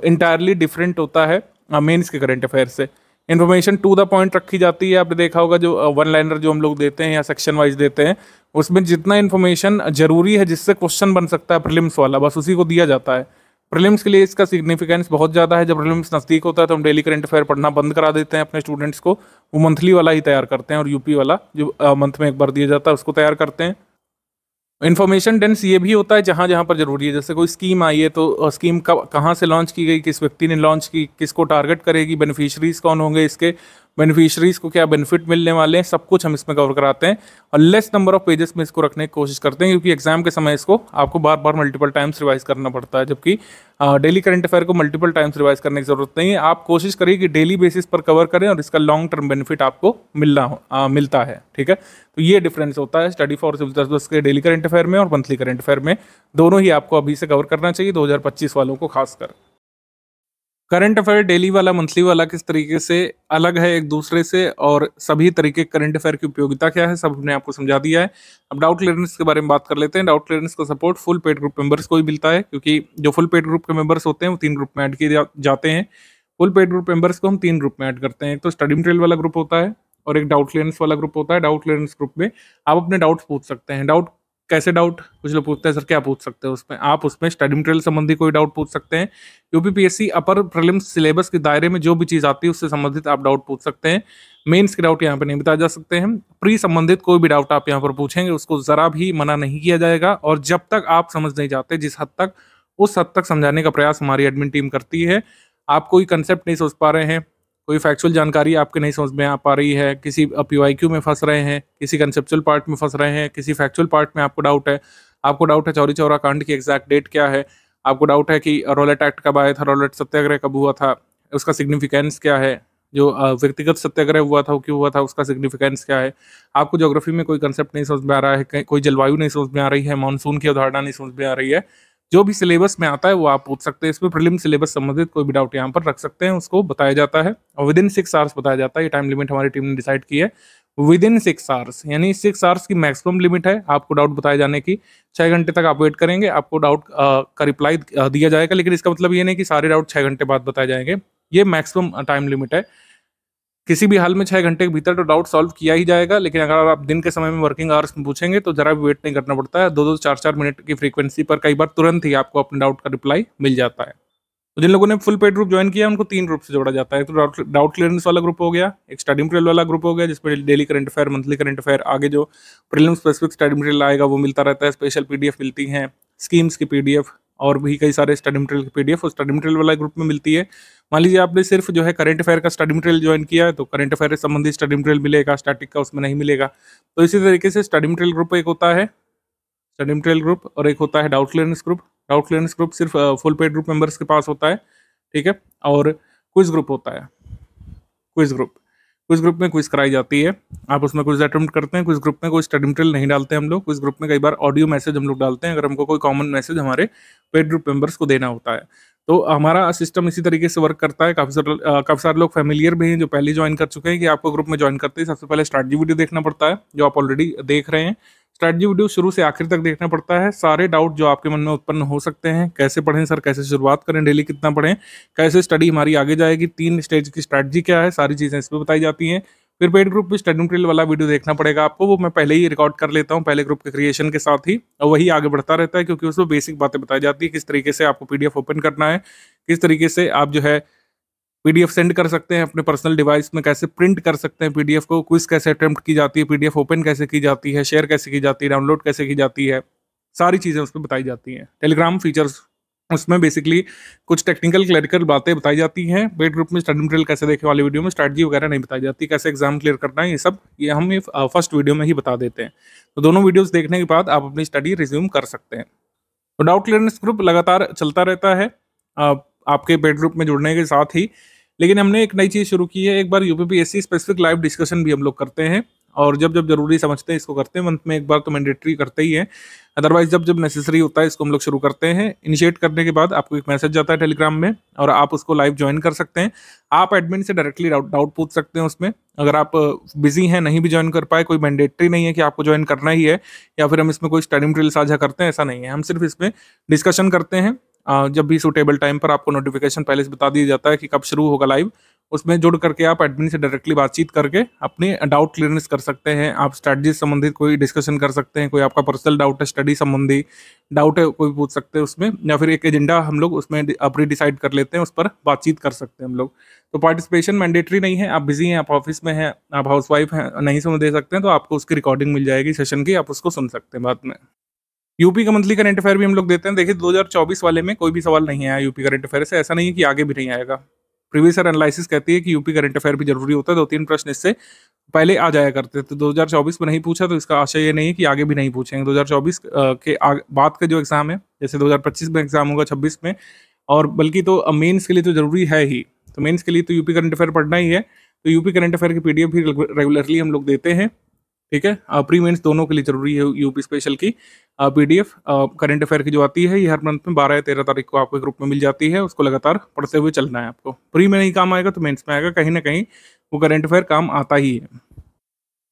इंटायरली डिफरेंट होता है मेंस के करंट अफेयर से। इन्फॉर्मेशन टू द पॉइंट रखी जाती है। आपने देखा होगा जो 1 लाइनर जो हम लोग देते हैं या सेक्शन वाइज देते हैं, उसमें जितना इन्फॉर्मेशन जरूरी है जिससे क्वेश्चन बन सकता है प्रीलिम्स वाला, बस उसी को दिया जाता है। प्रीलिम्स के लिए इसका सिग्निफिकेंस बहुत ज़्यादा है। जब प्रीलिम्स नज़दीक होता है तो हम डेली करंट अफेयर पढ़ना बंद करा देते हैं अपने स्टूडेंट्स को, वो मंथली वाला ही तैयार करते हैं और यूपी वाला जो मंथ में एक बार दिया जाता है उसको तैयार करते हैं। इन्फॉर्मेशन डेंस ये भी होता है जहाँ जहाँ पर जरूरी है। जैसे कोई स्कीम आई है तो स्कीम कहाँ से लॉन्च की गई, किस व्यक्ति ने लॉन्च की, किसको टारगेट करेगी, बेनिफिशरीज कौन होंगे, इसके बेनिफिशरीज को क्या बेनिफिट मिलने वाले हैं, सब कुछ हम इसमें कवर कराते हैं। और लेस नंबर ऑफ पेजेस में इसको रखने की कोशिश करते हैं, क्योंकि एग्जाम के समय इसको आपको बार बार मल्टीपल टाइम्स रिवाइज करना पड़ता है, जबकि डेली करंट अफेयर को मल्टीपल टाइम्स रिवाइज करने की जरूरत नहीं है। आप कोशिश करिए कि डेली बेसिस पर कवर करें और इसका लॉन्ग टर्म बेनिफिट आपको मिलता है। ठीक है, तो ये डिफरेंस होता है स्टडी फॉर सिविल सर्विस के डेली करंट अफेयर में और मंथली करंट अफेयर में। दोनों ही आपको अभी से कवर करना चाहिए, 2025 वालों को खासकर। करंट अफेयर डेली वाला मंथली वाला किस तरीके से अलग है एक दूसरे से, और सभी तरीके करंट अफेयर की उपयोगिता क्या है, सब हमने आपको समझा दिया है। अब डाउट क्लियरेंस के बारे में बात कर लेते हैं। डाउट क्लियरेंस का support full paid group members को ही मिलता है, क्योंकि जो फुल पेड ग्रुप के मेंबर्स होते हैं वो 3 ग्रुप में ऐड किए जाते हैं। फुल पेड ग्रुप मेंबर्स को हम 3 ग्रुप में ऐड करते हैं। एक तो स्टडी मटेरियल वाला ग्रुप होता है और एक डाउट क्लियरेंस वाला ग्रुप होता है। डाउट क्लियरेंस ग्रुप में आप अपने डाउट्स पूछ सकते हैं। डाउट कैसे डाउट, कुछ लोग पूछते हैं सर क्या पूछ सकते हैं उसमें, आप उसमें स्टडी मटेरियल संबंधी कोई डाउट पूछ सकते हैं। यूपीपीएससी अपर प्रीलिम्स सिलेबस के दायरे में जो भी चीज़ आती है उससे संबंधित आप डाउट पूछ सकते हैं। मेंस के डाउट यहाँ पे नहीं बताए जा सकते हैं। प्री संबंधित कोई भी डाउट आप यहाँ पर पूछेंगे उसको ज़रा भी मना नहीं किया जाएगा, और जब तक आप समझ नहीं जाते जिस हद तक, उस हद तक समझाने का प्रयास हमारी एडमिन टीम करती है। आप कोई कंसेप्ट नहीं समझ पा रहे हैं, कोई फैक्चुअल जानकारी आपके नहीं समझ में आ पा रही है, किसी PYQ में फंस रहे हैं, किसी कंसेप्चुअल पार्ट में फंस रहे हैं, किसी फैक्चुअल पार्ट में आपको डाउट है चौरी चौरा कांड की एग्जैक्ट डेट क्या है, आपको डाउट है कि रॉलेट एक्ट कब आया था, रॉलेट सत्याग्रह कब हुआ था, उसका सिग्निफिकेंस क्या है, जो व्यक्तिगत सत्याग्रह हुआ था वो क्यों हुआ था, उसका सिग्निफिकेंस क्या है, आपको ज्योग्राफी में कोई कंसेप्ट नहीं समझ में आ रहा है, कोई जलवायु नहीं समझ में आ रही है, मानसून की अवधारणा नहीं समझ में आ रही है, जो भी सिलेबस में आता है वो आप पूछ सकते हैं। इसमें प्रीलिम सिलेबस संबंधित कोई भी डाउट यहाँ पर रख सकते हैं, उसको बताया जाता है और विद इन 6 आवर्स बताया जाता है। ये टाइम लिमिट हमारी टीम ने डिसाइड की है विद इन 6 आवर्स, यानी 6 आवर्स की मैक्सिमम लिमिट है आपको डाउट बताए जाने की। 6 घंटे तक आप वेट करेंगे, आपको डाउट का रिप्लाई दिया जाएगा, लेकिन इसका मतलब ये नहीं कि सारे डाउट 6 घंटे बाद बताए जाएंगे। ये मैक्सिमम टाइम लिमिट है। किसी भी हाल में 6 घंटे के भीतर तो डाउट सॉल्व किया ही जाएगा, लेकिन अगर आप दिन के समय में वर्किंग आवर्स में पूछेंगे तो जरा भी वेट नहीं करना पड़ता है। 2-2 4-4 मिनट की फ्रीक्वेंसी पर कई बार तुरंत ही आपको अपने डाउट का रिप्लाई मिल जाता है। तो जिन लोगों ने फुल पेड ग्रुप ज्वाइन किया उनको 3 ग्रुप से जोड़ा जाता है। तो डाउट क्लियरेंस वाला ग्रुप हो गया, एक स्टडी मटेरियल वाला ग्रुप हो गया जिसमें daily current affair, monthly current affair, आगे जो प्रीलिम स्पेसिफिक स्टडी मटेरियल आएगा वो मिलता रहता है, स्पेशल पीडीएफ मिलती हैं, स्कीम्स की पीडीएफ और भी कई सारे स्टडी मटेरियल की पीडीएफ उस स्टडी मटेरियल वाला ग्रुप में मिलती है। मान लीजिए आपने सिर्फ जो है करंट अफेयर का स्टडी मटेरियल ज्वाइन किया है तो करंट अफेयर से संबंधित स्टडी मटेरियल मिलेगा, स्टैटिक का उसमें नहीं मिलेगा। तो इसी तरीके से स्टडी मटेरियल ग्रुप एक होता है, स्टडी मटेरियल ग्रुप, और एक होता है doubt clearance group. Doubt clearance group सिर्फ फुल पेड ग्रुप मेंबर्स के पास होता है, ठीक है। और क्विज ग्रुप होता है, क्विज ग्रुप में क्विज कराई जाती है, आप उसमें क्विज अटेम्प्ट करते हैं। क्विज ग्रुप में कोई स्टडी मटेरियल नहीं डालते हम लोग, क्विज ग्रुप में कई बार ऑडियो मैसेज हम लोग डालते हैं अगर हमको कोई कॉमन मैसेज हमारे पेड ग्रुप मेंबर्स को देना होता है। तो हमारा सिस्टम इसी तरीके से वर्क करता है। काफ़ी सारे लोग फैमिलियर भी हैं जो पहले ज्वाइन कर चुके हैं कि आपको ग्रुप में ज्वाइन करते ही सबसे पहले स्ट्रैटेजी वीडियो देखना पड़ता है, जो आप ऑलरेडी देख रहे हैं। स्ट्रैटेजी वीडियो शुरू से आखिर तक देखना पड़ता है। सारे डाउट जो आपके मन में उत्पन्न हो सकते हैं, कैसे पढ़ें सर, कैसे शुरुआत करें, डेली कितना पढ़ें, कैसे स्टडी हमारी आगे जाएगी, 3 स्टेज की स्ट्रैटेजी क्या है, सारी चीज़ें इसमें बताई जाती हैं। फिर पेड ग्रुप में स्टडी मटेरियल वाला वीडियो देखना पड़ेगा आपको, वो मैं पहले ही रिकॉर्ड कर लेता हूँ पहले ग्रुप के क्रिएशन के साथ ही, और वही आगे बढ़ता रहता है क्योंकि उसमें बेसिक बातें बताई जाती है, किस तरीके से आपको पीडीएफ ओपन करना है, किस तरीके से आप जो है पीडीएफ सेंड कर सकते हैं अपने पर्सनल डिवाइस में, कैसे प्रिंट कर सकते हैं पीडीएफ को, क्विज कैसे अटेम्प्ट की जाती है, पीडीएफ ओपन कैसे की जाती है, शेयर कैसे की जाती है, डाउनलोड कैसे की जाती है, सारी चीज़ें उसमें बताई जाती हैं। टेलीग्राम फीचर्स, उसमें बेसिकली कुछ टेक्निकल क्लरिकल बातें बताई जाती हैं। पेड ग्रुप में स्टडी मटेरियल कैसे देखे वाले वीडियो में स्ट्रैटेजी वगैरह नहीं बताई जाती, कैसे एग्जाम क्लियर करना है, ये हम फर्स्ट वीडियो में ही बता देते हैं। तो दोनों वीडियोस देखने के बाद आप अपनी स्टडी रिज्यूम कर सकते हैं। तो डाउट क्लियरेंस ग्रुप लगातार चलता रहता है आपके पेड ग्रुप में जुड़ने के साथ ही, लेकिन हमने एक नई चीज़ शुरू की है। एक बार यूपीपीएससी स्पेसिफिक लाइव डिस्कशन भी हम लोग करते हैं, और जब जब जरूरी समझते हैं इसको करते हैं। मंथ में एक बार तो मैंडेटरी करते ही है, अदरवाइज जब जब नेसेसरी होता है इसको हम लोग शुरू करते हैं। इनिशिएट करने के बाद आपको एक मैसेज जाता है टेलीग्राम में और आप उसको लाइव ज्वाइन कर सकते हैं। आप एडमिन से डायरेक्टली डाउट पूछ सकते हैं उसमें। अगर आप बिजी हैं, नहीं भी ज्वाइन कर पाए, कोई मैंडेटरी नहीं है कि आपको ज्वाइन करना ही है, या फिर हम इसमें कोई स्टडी मटेरियल साझा करते हैं, ऐसा नहीं है। हम सिर्फ इसमें डिस्कशन करते हैं। जब भी सूटेबल टाइम पर आपको नोटिफिकेशन पहले से बता दिया जाता है कि कब शुरू होगा लाइव, उसमें जुड़ करके आप एडमिन से डायरेक्टली बातचीत करके अपने डाउट क्लियरेंस कर सकते हैं। आप स्ट्रैटेजी संबंधित कोई डिस्कशन कर सकते हैं, कोई आपका पर्सनल डाउट है, स्टडी संबंधी डाउट है, कोई पूछ सकते हैं उसमें, या फिर एक एजेंडा हम लोग उसमें प्री डिसाइड कर लेते हैं, उस पर बातचीत कर सकते हैं हम लोग। तो पार्टिसिपेशन मैंडेटरी नहीं है। आप बिजी हैं, आप ऑफिस में हैं, आप हाउसवाइफ हैं, नहीं सुन दे सकते हैं, तो आपको उसकी रिकॉर्डिंग मिल जाएगी सेशन की, आप उसको सुन सकते हैं बाद में। यूपी का मंथली करंट अफेयर भी हम लोग देते हैं। देखिए 2024 वाले में कोई भी सवाल नहीं आया यूपी करंट अफेयर से, ऐसा नहीं है कि आगे भी नहीं आएगा। प्रीवियस ईयर एनालिसिस कहती है कि यूपी करंट अफेयर भी जरूरी होता है, 2-3 प्रश्न इससे पहले आ जाया करते थे। 2024 में नहीं पूछा तो इसका आशय ये नहीं है कि आगे भी नहीं पूछेंगे। 2024 के बाद का जो एग्जाम है, जैसे 2025 में एग्जाम होगा, 26 में, और बल्कि तो मेंस के लिए तो जरूरी है ही। तो मेंस के लिए तो यूपी करंट अफेयर पढ़ना ही है। तो यूपी करंट अफेयर की पीडीएफ भी रेगुलरली हम लोग देते हैं, ठीक है। प्री मेंस दोनों के लिए जरूरी है यूपी स्पेशल की पीडीएफ करंट अफेयर की जो आती है, ये हर मंथ में 12 या 13 तारीख को आपके ग्रुप में मिल जाती है। उसको लगातार पढ़ते हुए चलना है आपको। प्री में नहीं काम आएगा तो मेंस में आएगा, कहीं ना कहीं वो करंट अफेयर काम आता ही है।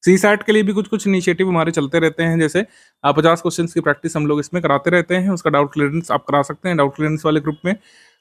सीसैट के लिए भी कुछ इनिशिएटिव हमारे चलते रहते हैं, जैसे 50 क्वेश्चन की प्रैक्टिस हम लोग इसमें कराते रहते हैं। उसका डाउट क्लियरेंस आप करा सकते हैं डाउट क्लियरेंस वाले ग्रुप में।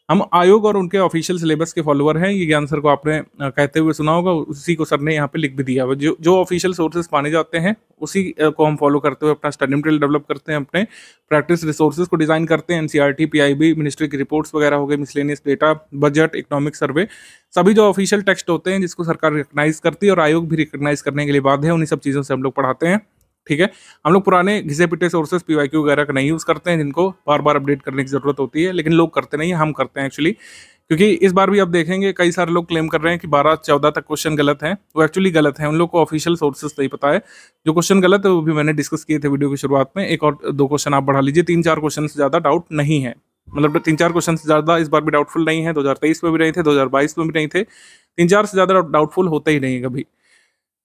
हम आयोग और उनके ऑफिशियल सिलेबस के फॉलोअर हैं। ये ज्ञान सर को आपने कहते हुए सुना होगा, उसी को सर ने यहाँ पे लिख भी दिया। जो ऑफिशियल सोर्सेज माने जाते हैं उसी को हम फॉलो करते हुए अपना स्टडी मटेरियल डेवलप करते हैं, अपने प्रैक्टिस रिसोर्सेज को डिजाइन करते हैं। एनसीईआरटी, पीआईबी, मिनिस्ट्री की रिपोर्ट्स वगैरह हो गए, miscellaneous data, budget, economic survey, सभी जो ऑफिशियल टेक्स्ट होते हैं जिसको सरकार रिकग्नाइज करती है और आयोग भी रिकग्नाइज करने के लिए बाध्य है, उन्हीं सब चीज़ों से हम लोग पढ़ाते हैं, ठीक है। हम लोग पुराने घिसे पिटे सोर्सेज पीवाईक्यू वगैरह का नहीं यूज़ करते हैं, जिनको बार बार अपडेट करने की जरूरत होती है, लेकिन लोग करते नहीं है, हम करते हैं एक्चुअली। क्योंकि इस बार भी आप देखेंगे कई सारे लोग क्लेम कर रहे हैं कि 12-14 तक क्वेश्चन गलत हैं, वो एक्चुअली गलत है। उन लोग को ऑफिशियल सोर्सेज नहीं पता है। जो क्वेश्चन गलत है वो भी मैंने डिस्कस किए थे वीडियो की शुरुआत में। 1 और 2 क्वेश्चन आप बढ़ा लीजिए, 3-4 क्वेश्चन से ज़्यादा डाउट नहीं है। मतलब 3-4 क्वेश्चन से ज़्यादा इस बार भी डाउटफुल नहीं है। 2023 में भी नहीं थे, 2022 में भी नहीं थे। 3-4 से ज़्यादा डाउटफुल होते ही नहीं है कभी।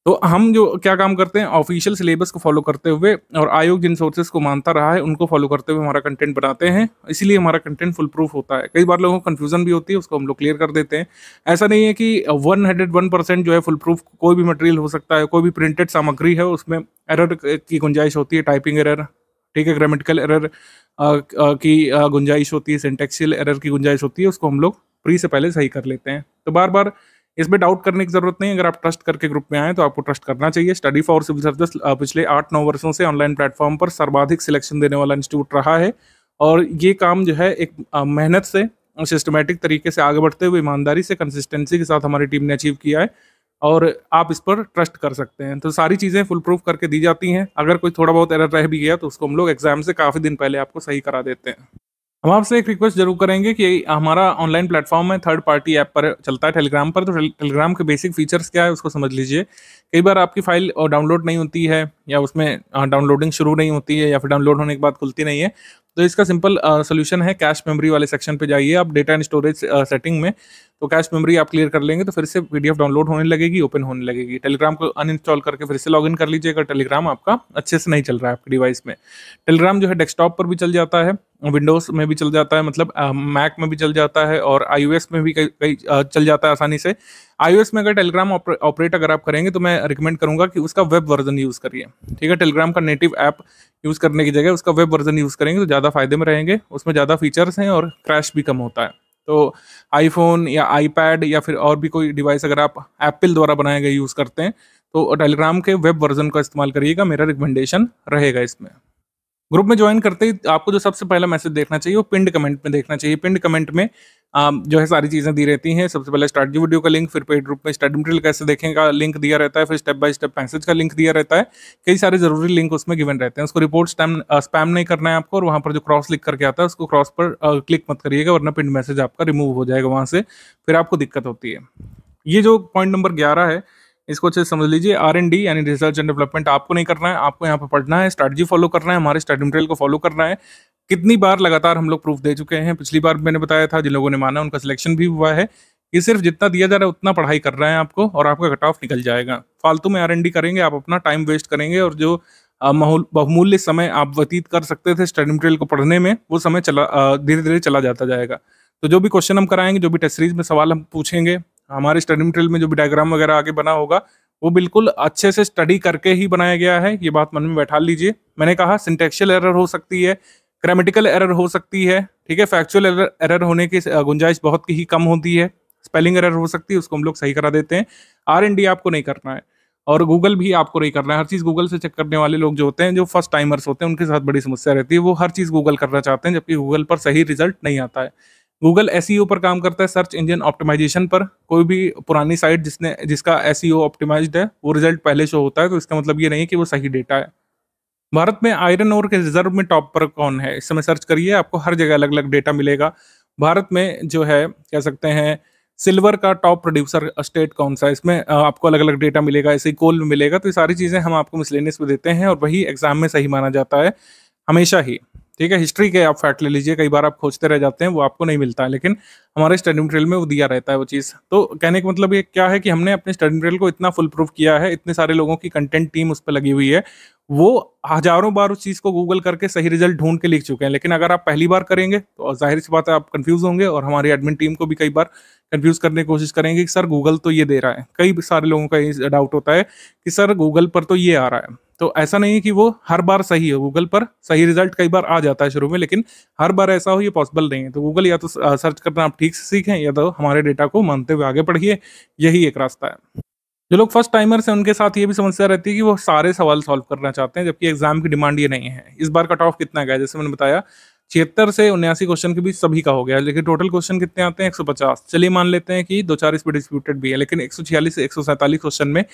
तो हम जो क्या काम करते हैं, ऑफिशियल सिलेबस को फॉलो करते हुए और आयोग जिन सोर्सेज को मानता रहा है उनको फॉलो करते हुए हमारा कंटेंट बनाते हैं, इसीलिए हमारा कंटेंट फुल प्रूफ होता है। कई बार लोगों को कन्फ्यूजन भी होती है, उसको हम लोग क्लियर कर देते हैं। ऐसा नहीं है कि 101% जो है फुल प्रूफ कोई भी मटेरियल हो सकता है, कोई भी प्रिंटेड सामग्री है उसमें एरर की गुंजाइश होती है, टाइपिंग एरर, ठीक है, ग्रामेटिकल एरर की गुंजाइश होती है, सिंटेक्सियल एरर की गुंजाइश होती है, उसको हम लोग प्री से पहले सही कर लेते हैं। तो बार बार इसमें डाउट करने की जरूरत नहीं। अगर आप ट्रस्ट करके ग्रुप में आए तो आपको ट्रस्ट करना चाहिए। स्टडी फॉर सिविल सर्विस पिछले 8-9 वर्षों से ऑनलाइन प्लेटफॉर्म पर सर्वाधिक सिलेक्शन देने वाला इंस्टीट्यूट रहा है, और ये काम जो है एक मेहनत से, सिस्टमेटिक तरीके से आगे बढ़ते हुए ईमानदारी से, कंसिस्टेंसी के साथ हमारी टीम ने अचीव किया है, और आप इस पर ट्रस्ट कर सकते हैं। तो सारी चीज़ें फुल प्रूफ करके दी जाती हैं। अगर कोई थोड़ा बहुत एरर रह भी गया तो उसको हम लोग एग्जाम से काफ़ी दिन पहले आपको सही करा देते हैं। हम आपसे एक रिक्वेस्ट जरूर करेंगे कि हमारा ऑनलाइन प्लेटफॉर्म है, थर्ड पार्टी ऐप पर चलता है, टेलीग्राम पर। तो टेलीग्राम के बेसिक फीचर्स क्या है उसको समझ लीजिए। कई बार आपकी फाइल डाउनलोड नहीं होती है, या उसमें डाउनलोडिंग शुरू नहीं होती है, या फिर डाउनलोड होने के बाद खुलती नहीं है। तो इसका सिंपल सोल्यूशन है, कैश मेमोरी वाले सेक्शन पे जाइए आप, डेटा एंड स्टोरेज सेटिंग में। तो कैश मेमोरी आप क्लियर कर लेंगे तो फिर से पीडीएफ डाउनलोड होने लगेगी, ओपन होने लगेगी। टेलीग्राम को अनइंस्टॉल करके फिर से लॉगिन कर लीजिए अगर टेलीग्राम आपका अच्छे से नहीं चल रहा है आपके डिवाइस में। टेलीग्राम जो है डेस्कटॉप पर भी चल जाता है, विंडोज में भी चल जाता है, मतलब मैक में भी चल जाता है, और iOS में भी कई चल जाता है आसानी से। iOS में अगर टेलीग्राम ऑपरेट अगर आप करेंगे तो मैं रिकमेंड करूंगा कि उसका वेब वर्जन यूज़ करिए, ठीक है। टेलीग्राम का नेटिव ऐप यूज़ करने की जगह उसका वेब वर्जन यूज़ करेंगे तो ज़्यादा फायदे में रहेंगे, उसमें ज़्यादा फीचर्स हैं और क्रैश भी कम होता है। तो आईफोन या आईपैड या फिर और भी कोई डिवाइस अगर आप एप्पल द्वारा बनाए गए यूज़ करते हैं तो टेलीग्राम के वेब वर्जन का इस्तेमाल करिएगा, मेरा रिकमेंडेशन रहेगा इसमें। ग्रुप में ज्वाइन करते ही आपको जो सबसे पहला मैसेज देखना चाहिए वो पिंड कमेंट में देखना चाहिए। पिंड कमेंट में जो है सारी चीज़ें दी रहती हैं। सबसे पहले स्ट्रैटेजी वीडियो का लिंक, फिर पेड ग्रुप में स्टडी मटेरियल कैसे देखें का लिंक दिया रहता है, फिर स्टेप बाय स्टेप मैसेज का लिंक दिया रहता है। कई सारे जरूरी लिंक उसमें गिवन रहते हैं। उसको रिपोर्ट स्पैम नहीं करना है आपको, और वहाँ पर जो क्रॉस लिख करके आता है उसको क्रॉस पर क्लिक मत करिएगा, वरना पिंड मैसेज आपका रिमूव हो जाएगा वहाँ से, फिर आपको दिक्कत होती है। ये जो पॉइंट नंबर 11 है इसको अच्छे से समझ लीजिए। R&D यानी रिसर्च एंड डेवलपमेंट आपको नहीं करना है, आपको यहाँ पे पढ़ना है, स्ट्रैटेजी फॉलो करना है, हमारे स्टडी मटेरियल को फॉलो करना है। कितनी बार लगातार हम लोग प्रूफ दे चुके हैं, पिछली बार मैंने बताया था, जिन लोगों ने माना उनका सिलेक्शन भी हुआ है। ये सिर्फ जितना दिया जा रहा है उतना पढ़ाई कर रहे हैं आपको, और आपका कट ऑफ निकल जाएगा। फालतू में R&D करेंगे आप, अपना टाइम वेस्ट करेंगे, और जो बहुमूल्य समय आप व्यतीत कर सकते थे स्टडी मटेरियल को पढ़ने में, वो समय धीरे धीरे चला जाता जाएगा। तो जो भी क्वेश्चन हम कराएंगे, जो भी टेस्ट सीरीज में सवाल हम पूछेंगे, हमारे स्टडी मटेरियल में जो भी डायग्राम वगैरह आगे बना होगा वो बिल्कुल अच्छे से स्टडी करके ही बनाया गया है, ये बात मन में बैठा लीजिए। मैंने कहा सिंटेक्शियल एरर हो सकती है, ग्रामेटिकल एरर हो सकती है, ठीक है, फैक्चुअल एरर होने की गुंजाइश बहुत ही कम होती है, स्पेलिंग एरर हो सकती है, उसको हम लोग सही करा देते हैं। R&D आपको नहीं करना है, और गूगल भी आपको नहीं करना है। हर चीज़ गूगल से चेक करने वाले लोग जो होते हैं, जो फर्स्ट टाइमर्स होते हैं, उनके साथ बड़ी समस्या रहती है। वो हर चीज़ गूगल करना चाहते हैं, जबकि गूगल पर सही रिजल्ट नहीं आता है। गूगल SEO पर काम करता है, सर्च इंजन ऑप्टिमाइजेशन पर। कोई भी पुरानी साइट जिसका SEO ऑप्टिमाइज्ड है वो रिजल्ट पहले शो होता है, तो इसका मतलब ये नहीं कि वो सही डेटा है। भारत में आयरन ओर के रिजर्व में टॉप पर कौन है, इस समय सर्च करिए, आपको हर जगह अलग अलग डेटा मिलेगा। भारत में जो है कह सकते हैं सिल्वर का टॉप प्रोड्यूसर स्टेट कौन सा है, इसमें आपको अलग अलग डेटा मिलेगा, ऐसे ही कोल में मिलेगा। तो ये सारी चीज़ें हम आपको मिसलेनियस में देते हैं, और वही एग्जाम में सही माना जाता है हमेशा ही, ठीक है। हिस्ट्री के आप फैक्ट ले लीजिए, कई बार आप खोजते रह जाते हैं, वो आपको नहीं मिलता है, लेकिन हमारे स्टडी मटेरियल में वो दिया रहता है वो चीज़। तो कहने का मतलब ये क्या है कि हमने अपने स्टडी मटेरियल को इतना फुल प्रूफ किया है, इतने सारे लोगों की कंटेंट टीम उस पर लगी हुई है, वो हजारों बार उस चीज़ को गूगल करके सही रिजल्ट ढूंढ के लिख चुके हैं। लेकिन अगर आप पहली बार करेंगे तो जाहिर सी बात है आप कंफ्यूज होंगे, और हमारी एडमिन टीम को भी कई बार कंफ्यूज करने की कोशिश करेंगे कि सर गूगल तो ये दे रहा है। कई सारे लोगों का ये डाउट होता है कि सर गूगल पर तो ये आ रहा है। तो ऐसा नहीं है कि वो हर बार सही है, गूगल पर सही रिजल्ट कई बार आ जाता है शुरू में, लेकिन हर बार ऐसा हो ये पॉसिबल नहीं है। तो गूगल या तो सर्च करना आप ठीक से सीखें, या तो हमारे डेटा को मानते हुए आगे बढ़िए, यही एक रास्ता है। जो लोग फर्स्ट टाइमर्स हैं उनके साथ ये भी समस्या रहती है कि वो सारे सवाल सॉल्व करना चाहते हैं, जबकि एग्जाम की डिमांड ये नहीं है। इस बार कट ऑफ कितना गया, जैसे मैंने बताया 76 से 79 क्वेश्चन के बीच सभी का हो गया, लेकिन टोटल क्वेश्चन कितने आते हैं 150। चलिए मान लेते हैं कि 2-4 इसमें डिस्प्यूटेड भी है, लेकिन 146 से 147 क्वेश्चन में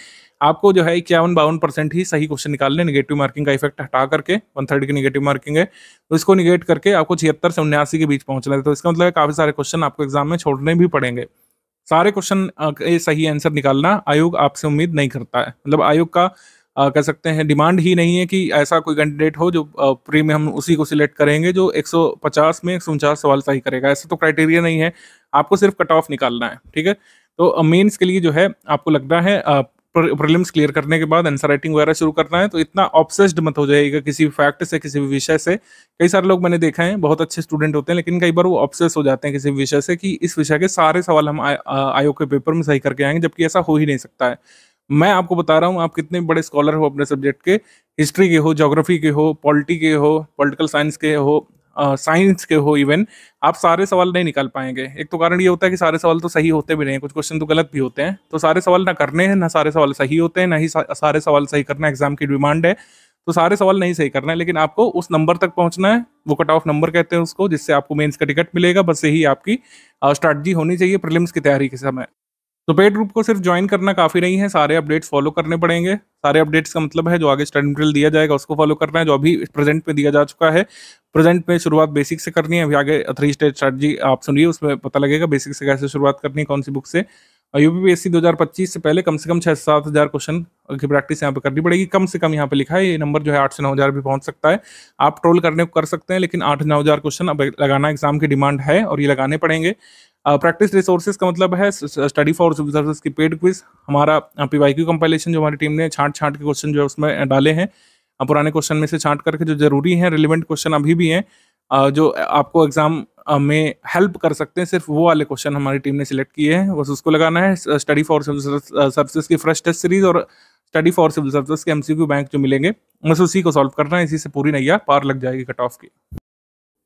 आपको जो है 51-52% ही सही क्वेश्चन निकालने, नेगेटिव मार्किंग का इफेक्ट हटा करके, 1/3 की नेगेटिव मार्किंग है, तो इसको निगेट करके आपको 76 से 79 के बीच पहुंचना है। तो इसका मतलब काफी सारे क्वेश्चन आपको एग्जाम में छोड़ने भी पड़ेंगे। सारे क्वेश्चन सही आंसर निकालना आयोग आपसे उम्मीद नहीं करता है, मतलब आयोग का कह सकते हैं डिमांड ही नहीं है कि ऐसा कोई कैंडिडेट हो जो प्री में हम उसी को सिलेक्ट करेंगे जो 150 में 149 सवाल सही करेगा। ऐसा तो क्राइटेरिया नहीं है, आपको सिर्फ कट ऑफ निकालना है, ठीक है। तो मेंस के लिए जो है आपको लगना है प्रीलिम्स क्लियर करने के बाद आंसर राइटिंग वगैरह शुरू करना है, तो इतना ऑब्सेस्ड मत हो जाएगा किसी भी फैक्ट से, किसी भी विषय से। कई सारे लोग मैंने देखा है, बहुत अच्छे स्टूडेंट होते हैं, लेकिन कई बार वो ऑब्सेस हो जाते हैं किसी भी विषय से कि इस विषय के सारे सवाल हम आयोग के पेपर में सही करके आएंगे, जबकि ऐसा हो ही नहीं सकता है। मैं आपको बता रहा हूँ, आप कितने बड़े स्कॉलर हो अपने सब्जेक्ट के, हिस्ट्री के हो, ज्योग्राफी के हो, पॉलिटी के हो, पॉलिटिकल साइंस के हो, साइंस के हो, इवन आप सारे सवाल नहीं निकाल पाएंगे। एक तो कारण ये होता है कि सारे सवाल तो सही होते भी नहीं, कुछ क्वेश्चन तो गलत भी होते हैं। तो सारे सवाल ना करने हैं, ना सारे सवाल सही होते हैं, ना ही सारे सवाल सही करना एग्जाम की डिमांड है। तो सारे सवाल नहीं सही करना है, लेकिन आपको उस नंबर तक पहुंचना है, वो कट ऑफ नंबर कहते हैं उसको, जिससे आपको मेंस का टिकट मिलेगा। बस यही आपकी स्ट्रैटेजी होनी चाहिए प्रीलिम्स की तैयारी के समय। तो पेड ग्रुप को सिर्फ ज्वाइन करना काफ़ी नहीं है, सारे अपडेट्स फॉलो करने पड़ेंगे। सारे अपडेट्स का मतलब है जो आगे स्टडी मटेरियल दिया जाएगा उसको फॉलो करना है, जो अभी प्रेजेंट में दिया जा चुका है। प्रेजेंट में शुरुआत बेसिक से करनी है, अभी आगे 3 स्टेज स्ट्रैटेजी आप सुनिए, उसमें पता लगेगा बेसिक से कैसे शुरुआत करनी है, कौन सी बुक से। यूपीपीएससी 2025 से पहले कम से कम 6 से 7 हज़ार क्वेश्चन की प्रैक्टिस यहाँ पे करनी पड़ेगी। कम से कम यहाँ पे लिखा है, ये नंबर जो है 8 से 9 हज़ार भी पहुंच सकता है। आप ट्रोल करने को कर सकते हैं, लेकिन 8 9 हज़ार क्वेश्चन अब लगाना एग्जाम की डिमांड है और ये लगाने पड़ेंगे। प्रैक्टिस रिसोर्सेज का मतलब है स्टडी फॉर सिविल सर्विस की पेड क्विज, हमारा पीवाईक्यू कंपाइलेशन जो हमारी टीम ने छांट के क्वेश्चन जो है उसमें डाले हैं, पुराने क्वेश्चन में से छांट करके जो जरूरी हैं, रिलेवेंट क्वेश्चन अभी भी हैं, जो आपको एग्जाम में हेल्प कर सकते हैं, सिर्फ वो वाले क्वेश्चन हमारी टीम ने सिलेक्ट किए हैं, बस उसको लगाना है। स्टडी फॉर सिविल सर्विसेज की फ्रेश टेस्ट सीरीज और स्टडी फॉर सिविल सर्विसेज के एमसीक्यू बैंक जो मिलेंगे, बस उसी को सॉल्व करना है, इसी से पूरी नैया पार लग जाएगी कट ऑफ की।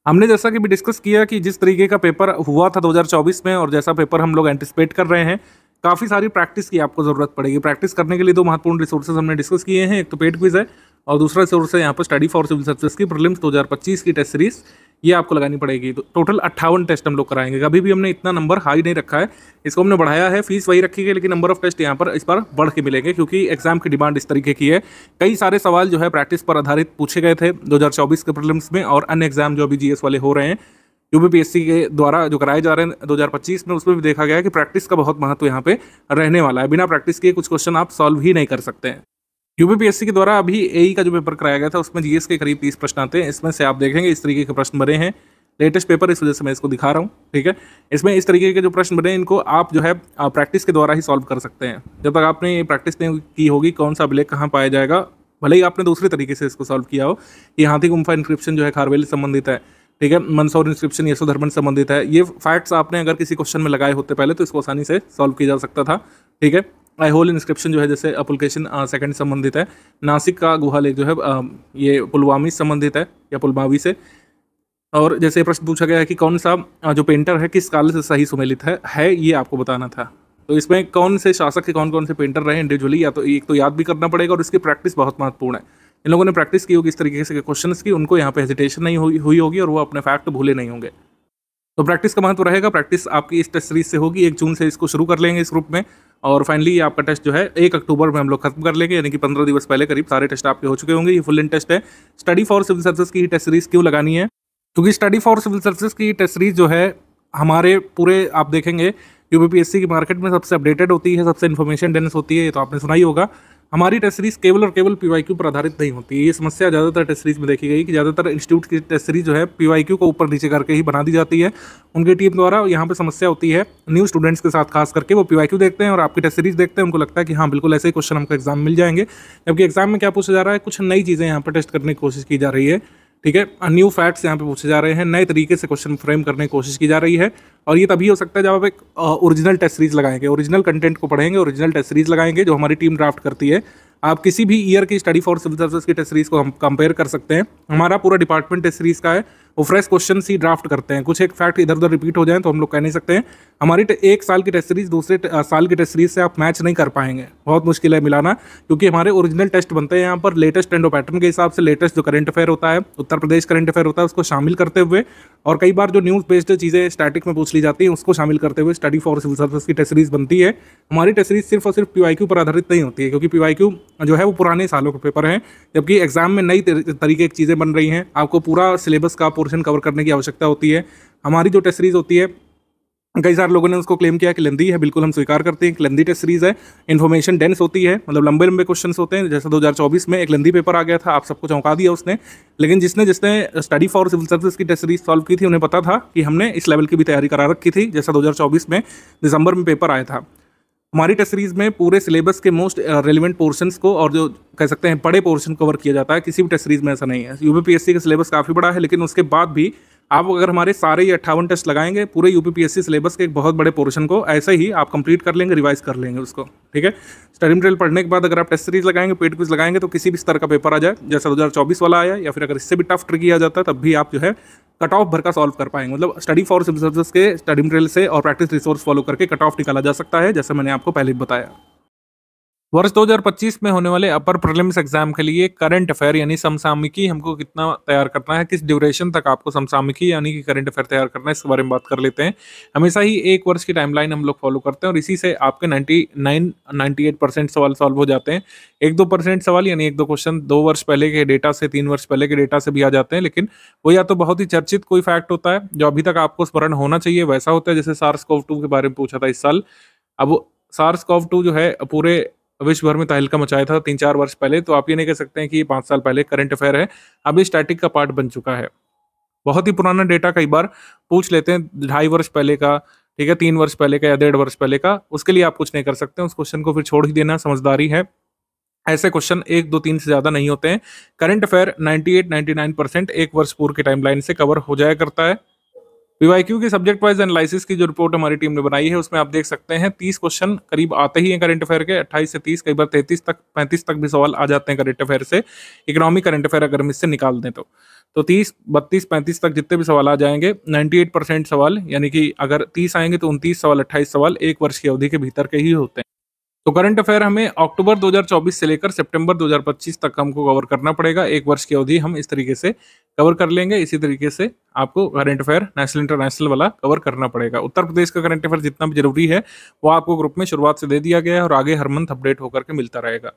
हमने जैसा कि भी डिस्कस किया कि जिस तरीके का पेपर हुआ था 2024 में और जैसा पेपर हम लोग एंटिसिपेट कर रहे हैं, काफ़ी सारी प्रैक्टिस की आपको ज़रूरत पड़ेगी। प्रैक्टिस करने के लिए 2 महत्वपूर्ण रिसोर्सेज हमने डिस्कस किए हैं, एक तो पेड क्विज है और दूसरा रिसोर्स है यहाँ पर स्टडी फॉर सिविल सर्विसेज की प्रीलिम्स 2025 की टेस्ट सीरीज, ये आपको लगानी पड़ेगी। तो टोटल 58 टेस्ट हम लोग कराएंगे। कभी भी हमने इतना नंबर हाई नहीं रखा है, इसको हमने बढ़ाया है, फीस वही रखी है, लेकिन नंबर ऑफ टेस्ट यहाँ पर इस बार बढ़ के मिलेंगे, क्योंकि एग्जाम की डिमांड इस तरीके की है। कई सारे सवाल जो है प्रैक्टिस पर आधारित पूछे गए थे 2024 के प्रीलिम्स में, और अन्य एग्जाम जो अभी जीएस वाले हो रहे हैं यूपीपीएससी के द्वारा जो कराए जा रहे हैं 2025 में, उसमें भी देखा गया है कि प्रैक्टिस का बहुत महत्व यहाँ पे रहने वाला है। बिना प्रैक्टिस किए कुछ क्वेश्चन आप सॉल्व ही नहीं कर सकते हैं। यूपीपीएससी के द्वारा अभी एई का जो पेपर कराया गया था उसमें जीएस के करीब 30 प्रश्न आते हैं, इसमें से आप देखेंगे इस तरीके के प्रश्न बने हैं। लेटेस्ट पेपर, इस वजह से मैं इसको दिखा रहा हूँ, ठीक है। इसमें इस तरीके के जो प्रश्न बने, इनको आप जो है प्रैक्टिस के द्वारा ही सॉल्व कर सकते हैं। जब तक आपने ये प्रैक्टिस नहीं की होगी, कौन सा अभिलेख कहाँ पाया जाएगा, भले ही आपने दूसरे तरीके से इसको सॉल्व किया हो। ये हाथी गुम्फा इंस्क्रिप्शन जो है खारवेल संबंधित है, ठीक है। मंदसौर इंस्क्रिप्शन यशोधर्मन संबंधित है। ये फैक्ट्स आपने अगर किसी क्वेश्चन में लगाए होते पहले, तो इसको आसानी से सॉल्व किया जा सकता था, ठीक है। आईहोल इंस्क्रिप्शन जो है जैसे अपुलकेशन सेकंड संबंधित है। नासिक का गुहा लेख जो है ये पुलवामी संबंधित है या पुलवामी से। और जैसे प्रश्न पूछा गया है कि कौन सा जो पेंटर है किस काल से सही सुमेलित है, ये आपको बताना था। तो इसमें कौन से शासक के कौन से पेंटर रहे इंडिविजुअली, या तो एक तो याद भी करना पड़ेगा, और इसकी प्रैक्टिस बहुत महत्वपूर्ण है। इन लोगों ने प्रैक्टिस की होगी इस तरीके से क्वेश्चंस की, उनको यहाँ पे हेजिटेशन नहीं हुई होगी और वो अपने फैक्ट भूले नहीं होंगे। तो प्रैक्टिस का महत्व रहेगा। प्रैक्टिस आपकी इस टेस्ट सीरीज से होगी, 1 जून से इसको शुरू कर लेंगे इस ग्रुप में, और फाइनली आपका टेस्ट जो है 1 अक्टूबर में हम लोग खत्म कर लेंगे, यानी कि 15 दिवस पहले करीब सारे टेस्ट आपके हो चुके होंगे। ये फुल इन टेस्ट है। स्टडी फॉर सिविल सर्विसेज की टेस्ट सीरीज क्यों लगानी है, क्योंकि स्टडी फॉर सिविल सर्विसेज की टेस्ट सीरीज जो है हमारे पूरे आप देखेंगे यूपीपीएससी की मार्केट में सबसे अपडेटेड होती है, सबसे इन्फॉर्मेशन डेंस होती है, ये तो आपने सुना ही होगा। हमारी टेस्ट सीरीज केवल और केवल पीवाईक्यू पर आधारित नहीं होती है। ये समस्या ज़्यादातर टेस्ट सीरीज में देखी गई कि ज़्यादातर इंस्टीट्यूट की टेस्ट सीरीज जो है पीवाईक्यू को ऊपर नीचे करके ही बना दी जाती है उनकी टीम द्वारा। यहाँ पे समस्या होती है न्यू स्टूडेंट्स के साथ, खास करके वो पीवाईक्यू देखते हैं और आपकी टेस्ट सीरीज देखते हैं, उनको लगता है कि हाँ बिल्कुल ऐसे ही क्वेश्चन हमको एग्जाम मिल जाएंगे, जबकि एग्जाम में क्या पूछा जा रहा है, कुछ नई चीज़ें यहाँ पर टेस्ट करने की कोशिश की जा रही है, ठीक है। न्यू फैक्ट्स यहाँ पे पूछे जा रहे हैं, नए तरीके से क्वेश्चन फ्रेम करने की कोशिश की जा रही है, और ये तभी हो सकता है जब आप एक ओरिजिनल टेस्ट सीरीज लगाएंगे, ओरिजिनल कंटेंट को पढ़ेंगे, ओरिजिनल टेस्ट सीरीज लगाएंगे जो हमारी टीम ड्राफ्ट करती है। आप किसी भी ईयर की स्टडी फॉर सिविल सर्विसेज की टेस्ट सीरीज को हम कंपेयर कर सकते हैं। हमारा पूरा डिपार्टमेंट टेस्ट सीरीज का है, वो फ्रेश क्वेश्चन ही ड्राफ्ट करते हैं। कुछ एक फैक्ट इधर उधर रिपीट हो जाए तो हम लोग कह नहीं सकते हैं। हमारी 1 साल की टेस्ट सीरीज दूसरे साल की टेस्ट सीरीज से आप मैच नहीं कर पाएंगे, बहुत मुश्किल है मिलाना, क्योंकि हमारे ओरिजिनल टेस्ट बनते हैं यहाँ पर लेटेस्ट ट्रेंड और पैटर्न के हिसाब से। लेटेस्ट जो करंट अफेयर होता है, उत्तर प्रदेश करंट अफेयर होता है, उसको शामिल करते हुए, और कई बार जो न्यूज़ बेस्ड चीज़ें स्टैटिक में पूछ ली जाती हैं उसको शामिल करते हुए स्टडी फॉर सिविल सर्विसेज की टेस्ट सीरीज बनती है। हमारी टेस्ट सीरीज सिर्फ और सिर्फ पीवाईक्यू पर आधारित नहीं होती है, क्योंकि पीवाईक्यू जो है वो पुराने सालों के पेपर हैं, जबकि एग्जाम में नई तरीके की चीज़ें बन रही हैं। आपको पूरा सिलेबस का पोर्शन कवर करने की आवश्यकता होती है। हमारी जो टेस्ट सीरीज होती है, कई सारे लोगों ने उसको क्लेम किया कि लेंदी है, बिल्कुल हम स्वीकार करते हैं कि लेंदी टेस्ट सीरीज है। इन्फॉर्मेशन डेंस होती है, मतलब लंबे लंबे क्वेश्चंस होते हैं। जैसा 2024 में एक लेंदी पेपर आ गया था, आप सबको चौंका दिया उसने, लेकिन जिसने स्टडी फॉर सिविल सर्विसेज की टेस्ट सीरीज सॉल्व की थी उन्हें पता था कि हमने इस लेवल की भी तैयारी करा रखी थी, जैसा 2024 में दिसंबर में पेपर आया था। हमारी टेस्ट सीरीज में पूरे सिलेबस के मोस्ट रेलिवेंट पोर्शंस को और जो कह सकते हैं बड़े पोर्शन कवर किया जाता है। किसी भी टेस्ट सीरीज में ऐसा नहीं है। यूपीपीएससी का सिलेबस काफ़ी बड़ा है, लेकिन उसके बाद भी आप अगर हमारे सारे ये 58 टेस्ट लगाएंगे पूरे यूपीपीएससी सिलेबस के एक बहुत बड़े पोर्शन को, ऐसे ही आप कंप्लीट कर लेंगे, रिवाइज कर लेंगे उसको। ठीक है, स्टडी मटेरियल पढ़ने के बाद अगर आप टेस्ट सीरीज लगाएंगे, पेड क्विज लगाएंगे, तो किसी भी स्तर का पेपर आ जाए, जैसा 2024 वाला आया, या फिर अगर इससे भी टफ ट्रिकी आ जाता है, तब भी आप जो है कट ऑफ भर का सॉल्व कर पाएंगे। मतलब स्टडी फॉर सिविल सर्विसेज के स्टडी मटेरियल से और प्रैक्टिस रिसोर्स फॉलो करके कट ऑफ निकाला जा सकता है, जैसे मैंने आपको पहले बताया। वर्ष 2025 में होने वाले अपर प्रीलिम्स एग्जाम के लिए करंट अफेयर यानी समसामयिकी हमको कितना तैयार करना है, किस ड्यूरेशन तक आपको समसामयिकी यानी कि करंट अफेयर तैयार करना है, इसके बारे में बात कर लेते हैं। हमेशा ही एक वर्ष की टाइमलाइन हम लोग फॉलो करते हैं और इसी से आपके 98% सवाल सॉल्व हो जाते हैं। 1-2% सवाल यानी 1-2 क्वेश्चन 2 वर्ष पहले के डेटा से, 3 वर्ष पहले के डेटा से भी आ जाते हैं, लेकिन वो या तो बहुत ही चर्चित कोई फैक्ट होता है जो अभी तक आपको स्मरण होना चाहिए वैसा होता है, जैसे SARS-CoV-2 के बारे में पूछा था इस साल। अब SARS-CoV-2 जो है पूरे विश्व भर में तहलका मचाया था 3-4 वर्ष पहले, तो आप ये नहीं कह सकते हैं कि ये 5 साल पहले करंट अफेयर है, अब ये स्टैटिक का पार्ट बन चुका है। बहुत ही पुराना डेटा कई बार पूछ लेते हैं, 2.5 वर्ष पहले का, ठीक है, 3 वर्ष पहले का या 1.5 वर्ष पहले का, उसके लिए आप कुछ नहीं कर सकते, उस क्वेश्चन को फिर छोड़ ही देना समझदारी है। ऐसे क्वेश्चन 1, 2, 3 से ज़्यादा नहीं होते हैं। करंट अफेयर 98-99% एक वर्ष पूर्व के टाइमलाइन से कवर हो जाया करता है। पीवाईक्यू की सब्जेक्ट वाइज एनालिसिस की जो रिपोर्ट हमारी टीम ने बनाई है, उसमें आप देख सकते हैं 30 क्वेश्चन करीब आते ही हैं करंट अफेयर के, 28 से 30, कई बार 33 तक 35 तक भी सवाल आ जाते हैं करंट अफेयर से। इकोनॉमिक करंट अफेयर अगर हम इससे निकाल दें तो 30, 32, 35 तक जितने भी सवाल आ जाएंगे, 98% सवाल, यानी कि अगर 30 आएंगे तो 29 सवाल, 28 सवाल एक वर्ष की अवधि के भीतर के ही होते हैं। तो करंट अफेयर हमें अक्टूबर 2024 से लेकर सितंबर 2025 तक हमको कवर करना पड़ेगा। एक वर्ष की अवधि हम इस तरीके से कवर कर लेंगे। इसी तरीके से आपको करंट अफेयर नेशनल इंटरनेशनल वाला कवर करना पड़ेगा। उत्तर प्रदेश का करंट अफेयर जितना भी जरूरी है वो आपको ग्रुप में शुरुआत से दे दिया गया है और आगे हर मंथ अपडेट होकर के मिलता रहेगा।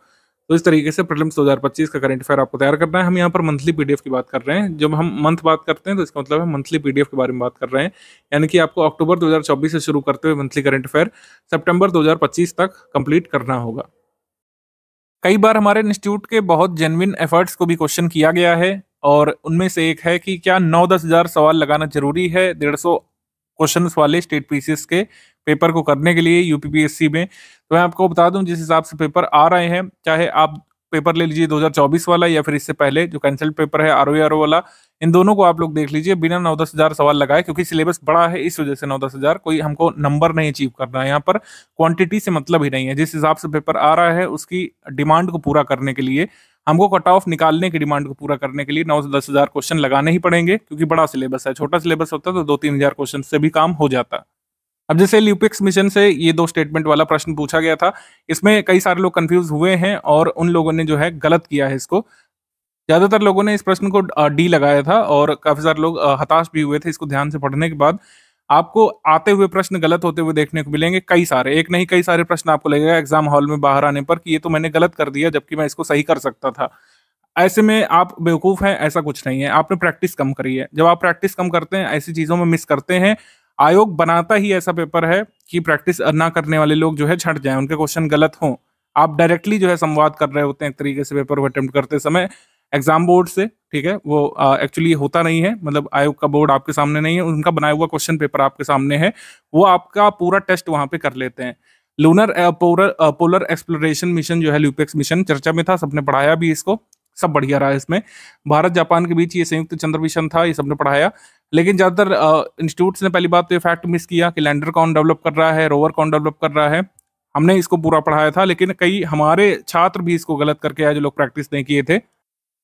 तो इस तरीके से प्रीलिम्स 2025 का करंट अफेयर आपको तैयार करना है। हम यहाँ पर मंथली पीडीएफ की बात कर रहे हैं। जब हम मंथ बात करते हैं तो इसका मतलब है मंथली पीडीएफ के बारे में बात कर रहे हैं, यानी कि आपको अक्टूबर 2024 से शुरू करते हुए मंथली करंट अफेयर सितंबर 2025 तक कंप्लीट करना होगा। कई बार हमारे इंस्टीट्यूट के बहुत जेन्युइन एफर्ट्स को भी क्वेश्चन किया गया है और उनमें से एक है कि क्या 9-10 हज़ार सवाल लगाना जरूरी है 150 क्वेश्चंस वाले स्टेट पीसीएस के पेपर को करने के लिए यूपीपीएससी में। तो मैं आपको बता दूं, जिस हिसाब से पेपर आ रहे हैं, चाहे आप पेपर ले लीजिए 2024 वाला या फिर इससे पहले जो कैंसल्ड पेपर है आरओ वाला, इन दोनों को आप लोग देख लीजिए बिना 9-10 हज़ार सवाल लगाए, क्योंकि सिलेबस बड़ा है इस वजह से 9-10 हज़ार कोई हमको नंबर नहीं अचीव करना है। यहाँ पर क्वांटिटी से मतलब ही नहीं है। जिस हिसाब से पेपर आ रहा है उसकी डिमांड को पूरा करने के लिए, हमको कट ऑफ निकालने की डिमांड को पूरा करने के लिए 9 से 10 हज़ार क्वेश्चन लगाने ही पड़ेंगे, क्योंकि बड़ा सिलेबस है। छोटा सिलेबस होता तो 2-3 हज़ार क्वेश्चन से भी काम हो जाता। अब जैसे ल्यूपिक्स मिशन से ये 2 स्टेटमेंट वाला प्रश्न पूछा गया था, इसमें कई सारे लोग कंफ्यूज हुए हैं और उन लोगों ने जो है गलत किया है इसको। ज्यादातर लोगों ने इस प्रश्न को डी लगाया था और काफी सारे लोग हताश भी हुए थे इसको ध्यान से पढ़ने के बाद। आपको आते हुए प्रश्न गलत होते हुए देखने को मिलेंगे, कई सारे, एक नहीं कई सारे प्रश्न आपको लगेगा एग्जाम हॉल में बाहर आने पर कि ये तो मैंने गलत कर दिया जबकि मैं इसको सही कर सकता था। ऐसे में आप बेवकूफ हैं, ऐसा कुछ नहीं है। आपने प्रैक्टिस कम करी है। जब आप प्रैक्टिस कम करते हैं, ऐसी चीजों में मिस करते हैं, आयोग बनाता ही ऐसा पेपर है कि प्रैक्टिस ना करने वाले लोग जो है छट जाएं, उनके क्वेश्चन गलत हों। आप डायरेक्टली जो है संवाद कर रहे होते हैं एक तरीके से पेपर को अटेम्प्ट करते समय एग्जाम बोर्ड से, ठीक है, वो एक्चुअली होता नहीं है, मतलब आयोग का बोर्ड आपके सामने नहीं है, उनका बनाया हुआ क्वेश्चन पेपर आपके सामने है, वो आपका पूरा टेस्ट वहां पे कर लेते हैं। लूनर पोलर एक्सप्लोरेशन मिशन जो है ल्यूपेक्स मिशन चर्चा में था, सबने पढ़ाया भी इसको, सब बढ़िया रहा। इसमें भारत जापान के बीच ये संयुक्त चंद्र मिशन था, ये सबने पढ़ाया। लेकिन ज्यादातर इंस्टीट्यूट्स ने पहली बात तो ये फैक्ट मिस किया कि लैंडर कौन डेवलप कर रहा है, रोवर कौन डेवलप कर रहा है। हमने इसको पूरा पढ़ाया था, लेकिन कई हमारे छात्र भी इसको गलत करके आए जो लोग प्रैक्टिस नहीं किए थे।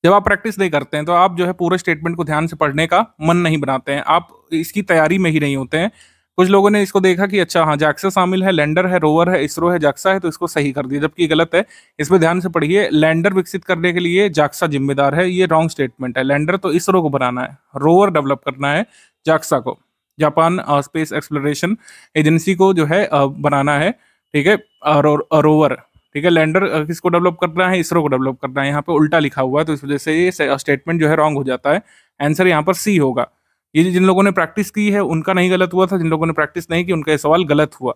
जब आप प्रैक्टिस नहीं करते हैं तो आप जो है पूरे स्टेटमेंट को ध्यान से पढ़ने का मन नहीं बनाते हैं, आप इसकी तैयारी में ही नहीं होते हैं। कुछ लोगों ने इसको देखा कि अच्छा हाँ जाक्सा शामिल है, लैंडर है, रोवर है, इसरो है, जाक्सा है, तो इसको सही कर दिया, जबकि गलत है। इसमें ध्यान से पढ़िए, लैंडर विकसित करने के लिए जाक्सा जिम्मेदार है, ये रॉन्ग स्टेटमेंट है। लैंडर तो इसरो को बनाना है, रोवर डेवलप करना है जाक्सा को, जापान स्पेस एक्सप्लोरेशन एजेंसी को जो है बनाना है, ठीक है, रोवर, ठीक है। लैंडर किसको डेवलप करना है, इसरो को डेवलप करना है। यहाँ पे उल्टा लिखा हुआ है तो इस वजह से ये स्टेटमेंट जो है रॉन्ग हो जाता है। आंसर यहाँ पर सी होगा। ये जिन लोगों ने प्रैक्टिस की है उनका नहीं गलत हुआ था, जिन लोगों ने प्रैक्टिस नहीं की उनका ये सवाल गलत हुआ।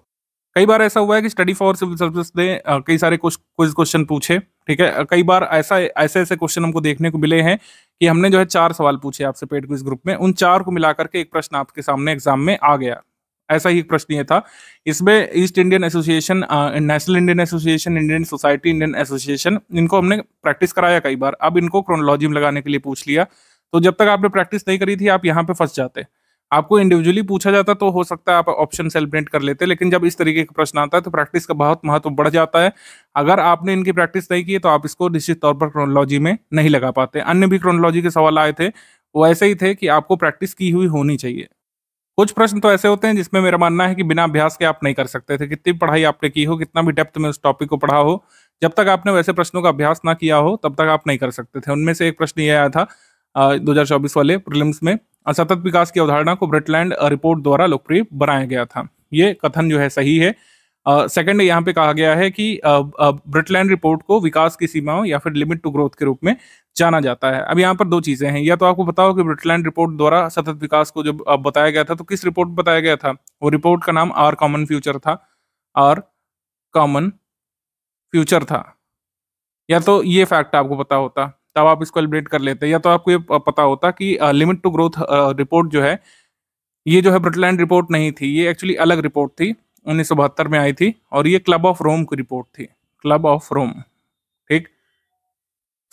कई बार ऐसा हुआ है कि स्टडी फॉर सिविल सर्विस ने कई सारे क्विज क्वेश्चन पूछे, ठीक है। कई बार ऐसे क्वेश्चन हमको देखने को मिले हैं कि हमने जो है 4 सवाल पूछे आपसे पेड क्विज ग्रुप में, उन 4 को मिलाकर के एक प्रश्न आपके सामने एग्जाम में आ गया। ऐसा ही एक प्रश्न ये था। इसमें east Indian association, national Indian association, Indian society, Indian association, इनको हमने प्रैक्टिस कराया कई बार। अब इनको क्रोनोलॉजी में लगाने के लिए पूछ लिया। तो जब तक आपने प्रैक्टिस नहीं करी थी, आप यहाँ पे फंस जाते। आपको इंडिविजुअली पूछा जाता तो हो सकता है आप ऑप्शन सेलिब्रेट कर लेते, लेकिन जब इस तरीके का प्रश्न आता है तो प्रैक्टिस का बहुत महत्व बढ़ जाता है। अगर आपने इनकी प्रैक्टिस नहीं की तो आप इसको निश्चित तौर पर क्रोनोलॉजी में नहीं लगा पाते। अन्य भी क्रोनोलॉजी के सवाल आए थे, वो ऐसे ही थे कि आपको प्रैक्टिस की हुई होनी चाहिए। कुछ प्रश्न तो ऐसे होते हैं जिसमें मेरा मानना है कि बिना अभ्यास के आप नहीं कर सकते थे। कितनी पढ़ाई आपने की हो, कितना भी डेप्थ में उस टॉपिक को पढ़ा हो, जब तक आपने वैसे प्रश्नों का अभ्यास ना किया हो तब तक आप नहीं कर सकते थे। उनमें से एक प्रश्न ये आया था 2024 वाले प्रीलिम्स में, सतत विकास की अवधारणा को ब्रिटलैंड रिपोर्ट द्वारा लोकप्रिय बनाया गया था। ये कथन जो है सही है। सेकंड, यहाँ पे कहा गया है कि ब्रिटलैंड रिपोर्ट को विकास की सीमाओं या फिर लिमिट टू ग्रोथ के रूप में जाना जाता है। अब यहाँ पर दो चीजें हैं, या तो आपको बताओ कि ब्रिटलैंड रिपोर्ट द्वारा सतत विकास को जब बताया गया था तो किस रिपोर्ट में बताया गया था। वो रिपोर्ट का नाम आर कॉमन फ्यूचर था, आर कॉमन फ्यूचर था। या तो ये फैक्ट आपको पता होता तब आप इसको एलिब्रेट कर लेते, या तो आपको ये पता होता कि लिमिट टू ग्रोथ रिपोर्ट जो है, ये जो है ब्रिटलैंड रिपोर्ट नहीं थी, ये एक्चुअली अलग रिपोर्ट थी, 1972 में आई थी, और ये क्लब ऑफ रोम की रिपोर्ट थी, क्लब ऑफ रोम। ठीक,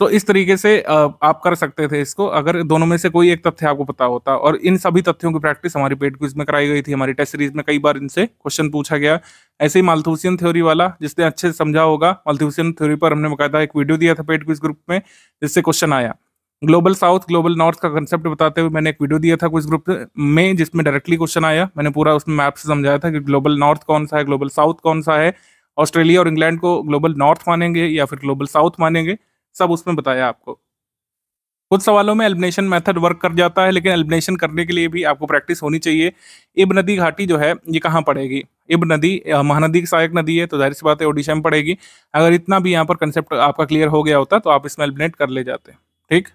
तो इस तरीके से आप कर सकते थे इसको, अगर दोनों में से कोई एक तथ्य आपको पता होता। और इन सभी तथ्यों की प्रैक्टिस हमारी पेड क्विज में कराई गई थी, हमारी टेस्ट सीरीज में कई बार इनसे क्वेश्चन पूछा गया। ऐसे ही माल्थुसियन थ्योरी वाला, जिसने अच्छे से समझा होगा, माल्थुसियन थ्योरी पर हमने बकायदा एक वीडियो दिया था पेड क्विज ग्रुप में, जिससे क्वेश्चन आया। ग्लोबल साउथ, ग्लोबल नॉर्थ का कंसेप्ट बताते हुए मैंने एक वीडियो दिया था क्विज ग्रुप में, जिसमें डायरेक्टली क्वेश्चन आया। मैंने पूरा उसमें मैप से समझाया था कि ग्लोबल नॉर्थ कौन सा है, ग्लोबल साउथ कौन सा है, ऑस्ट्रेलिया और इंग्लैंड को ग्लोबल नॉर्थ मानेंगे या फिर ग्लोबल साउथ मानेंगे, सब उसमें बताया आपको। कुछ सवालों में एलिमिनेशन मेथड वर्क कर जाता है, लेकिन एलिमिनेशन करने के लिए भी आपको प्रैक्टिस होनी चाहिए। इब नदी घाटी जो है ये कहाँ पड़ेगी? इब नदी महानदी की सहायक नदी है, तो जाहिर सी बात है ओडिशा में पड़ेगी। अगर इतना भी यहाँ पर कंसेप्ट आपका क्लियर हो गया होता तो आप इसमें एलिमिनेट कर ले जाते। ठीक,